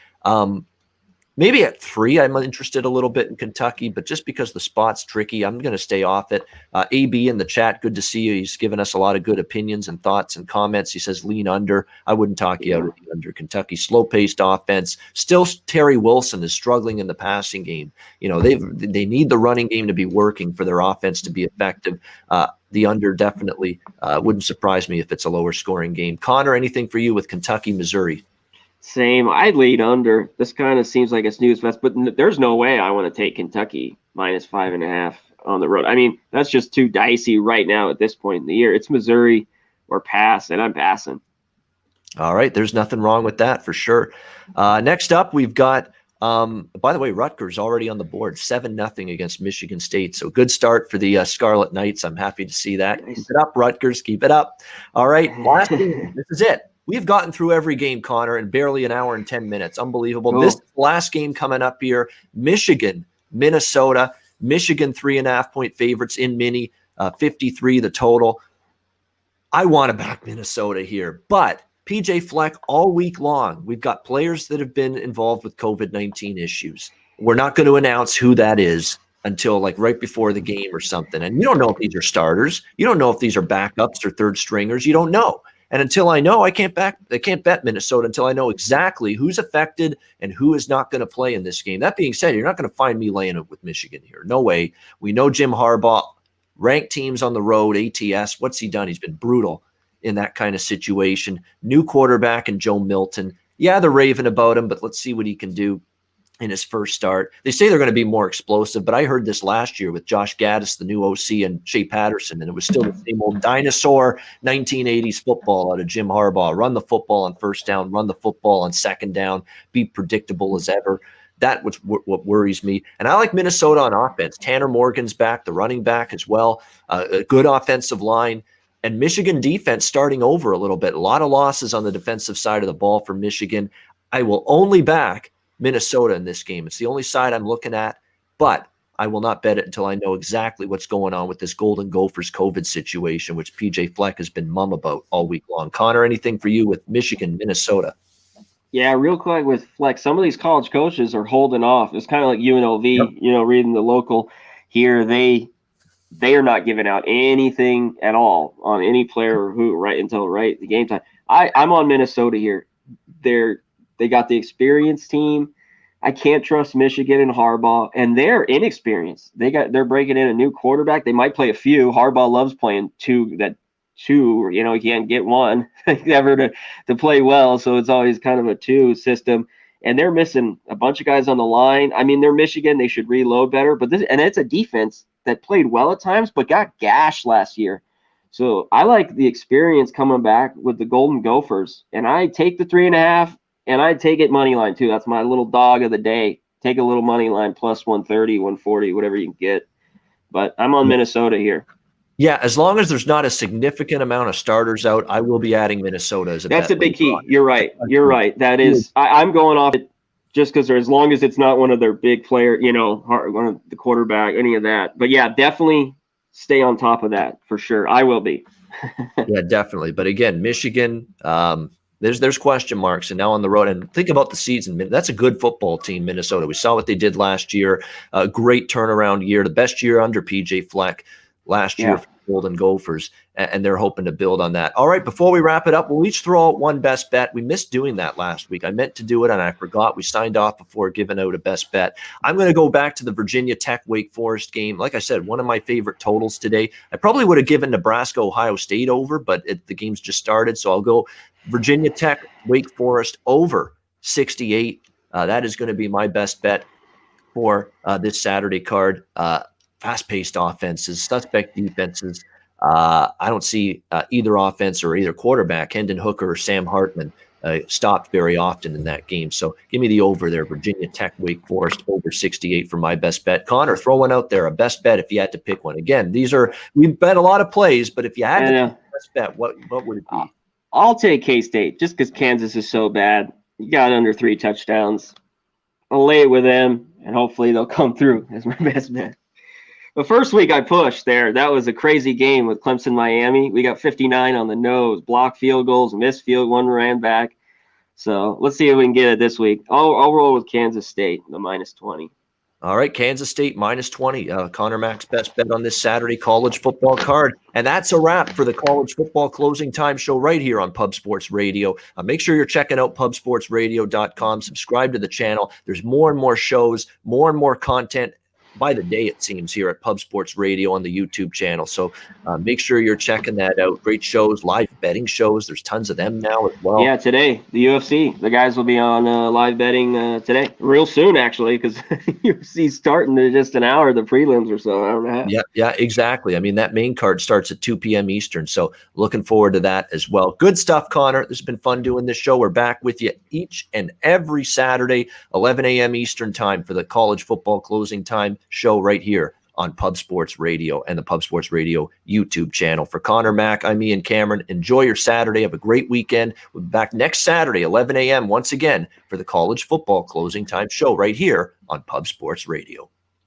Maybe at 3, I'm interested a little bit in Kentucky, but just because the spot's tricky, I'm going to stay off it. AB in the chat, good to see you. He's given us a lot of good opinions and thoughts and comments. He says lean under. I wouldn't talk you out of the under. Kentucky, slow-paced offense. Still, Terry Wilson is struggling in the passing game. You know, they need the running game to be working for their offense to be effective. The under definitely wouldn't surprise me if it's a lower scoring game. Connor, anything for you with Kentucky, Missouri? Same. I'd lead under. This kind of seems like a snooze fest, but there's no way I want to take Kentucky -5.5. on the road. I mean, that's just too dicey right now at this point in the year. It's Missouri or pass, and I'm passing. All right, there's nothing wrong with that for sure. Next up, we've got, by the way, Rutgers already on the board, 7-0 against Michigan State. So good start for the Scarlet Knights. I'm happy to see that. Nice. Keep it up, Rutgers. Keep it up. All right, last game. This is it. We've gotten through every game, Connor, in barely an hour and 10 minutes. Unbelievable. Cool. This last game coming up here, Michigan, Minnesota. Michigan 3.5-point favorites in mini, 53 the total. I want to back Minnesota here, but PJ Fleck all week long. We've got players that have been involved with COVID-19 issues. We're not going to announce who that is until like right before the game or something. And you don't know if these are starters. You don't know if these are backups or third stringers. You don't know. And until I know, I can't bet Minnesota until I know exactly who's affected and who is not going to play in this game. That being said, you're not going to find me laying it with Michigan here. No way. We know Jim Harbaugh, ranked teams on the road, ATS. What's he done? He's been brutal in that kind of situation. New quarterback and Joe Milton. Yeah, they're raving about him, but let's see what he can do in his first start. They say they're going to be more explosive, but I heard this last year with Josh Gaddis, the new OC, and Shea Patterson, and it was still the same old dinosaur 1980s football out of Jim Harbaugh. Run the football on first down, run the football on second down, be predictable as ever. That was what worries me. And I like Minnesota on offense. Tanner Morgan's back, the running back as well. A good offensive line. And Michigan defense starting over a little bit. A lot of losses on the defensive side of the ball for Michigan. I will only back Minnesota in this game. It's the only side I'm looking at, but I will not bet it until I know exactly what's going on with this Golden Gophers COVID situation, which PJ Fleck has been mum about all week long. Connor, anything for you with Michigan, Minnesota? Yeah, real quick with Fleck, some of these college coaches are holding off. It's kind of like UNLV, Yep. Reading the local here. They are not giving out anything at all on any player who until the game time. I'm on Minnesota here. They got the experienced team. I can't trust Michigan and Harbaugh, and they're inexperienced. They're breaking in a new quarterback. They might play a few. Harbaugh loves playing two. He can't get one ever to play well, so it's always kind of a two system. And they're missing a bunch of guys on the line. I mean, they're Michigan. They should reload better. But it's a defense that played well at times, but got gashed last year. So I like the experience coming back with the Golden Gophers. And I take the 3.5, and I take it money line too. That's my little dog of the day. Take a little money line plus 130, 140, whatever you can get. But I'm on Minnesota here. Yeah, as long as there's not a significant amount of starters out, I will be adding Minnesota as a That's bet a big key. on. You're right. That is, I'm going off it just because as long as it's not one of their big player, one of the quarterback, any of that. But yeah, definitely stay on top of that for sure. I will be. Yeah, definitely. But again, Michigan, there's question marks, and now on the road. And think about the season. That's a good football team, Minnesota. We saw what they did last year. A great turnaround year, the best year under PJ Fleck last year for the Golden Gophers, and they're hoping to build on that. All right, before we wrap it up, we'll each throw out one best bet. We missed doing that last week. I meant to do it, and I forgot. We signed off before giving out a best bet. I'm going to go back to the Virginia Tech Wake Forest game. Like I said, one of my favorite totals today. I probably would have given Nebraska Ohio State over, but the game's just started, so I'll go Virginia Tech Wake Forest over 68. That is going to be my best bet for this Saturday card. Fast-paced offenses, suspect defenses. I don't see either offense or either quarterback, Hendon Hooker or Sam Hartman, stopped very often in that game. So give me the over there, Virginia Tech, Wake Forest, over 68 for my best bet. Connor, throw one out there, a best bet if you had to pick one. Again, we bet a lot of plays, but if you had to pick a best bet, what would it be? I'll take K-State just because Kansas is so bad. You got under 3 touchdowns. I'll lay it with them, and hopefully they'll come through as my best bet. The first week I pushed there. That was a crazy game with Clemson, Miami. We got 59 on the nose, blocked field goals, missed field, one ran back. So let's see if we can get it this week. I'll roll with Kansas State, the minus 20. All right, Kansas State minus 20. Connor Mack's best bet on this Saturday college football card. And that's a wrap for the college football closing time show right here on Pub Sports Radio. Make sure you're checking out pubsportsradio.com. Subscribe to the channel. There's more and more shows, more and more content by the day, it seems, here at Pub Sports Radio on the YouTube channel. So make sure you're checking that out. Great shows, live betting shows. There's tons of them now as well. Yeah, today, the UFC. The guys will be on live betting today. Real soon, actually, because UFC's starting in just an hour, the prelims or so. I don't know. Yeah, exactly. I mean, that main card starts at 2 p.m. Eastern. So looking forward to that as well. Good stuff, Connor. This has been fun doing this show. We're back with you each and every Saturday, 11 a.m. Eastern time for the college football closing time show right here on Pub Sports Radio and the Pub Sports Radio YouTube channel. For Connor Mack, I'm Ian Cameron. Enjoy your Saturday. Have a great weekend. We'll be back next Saturday, 11 a.m. once again for the college football closing time show right here on Pub Sports Radio.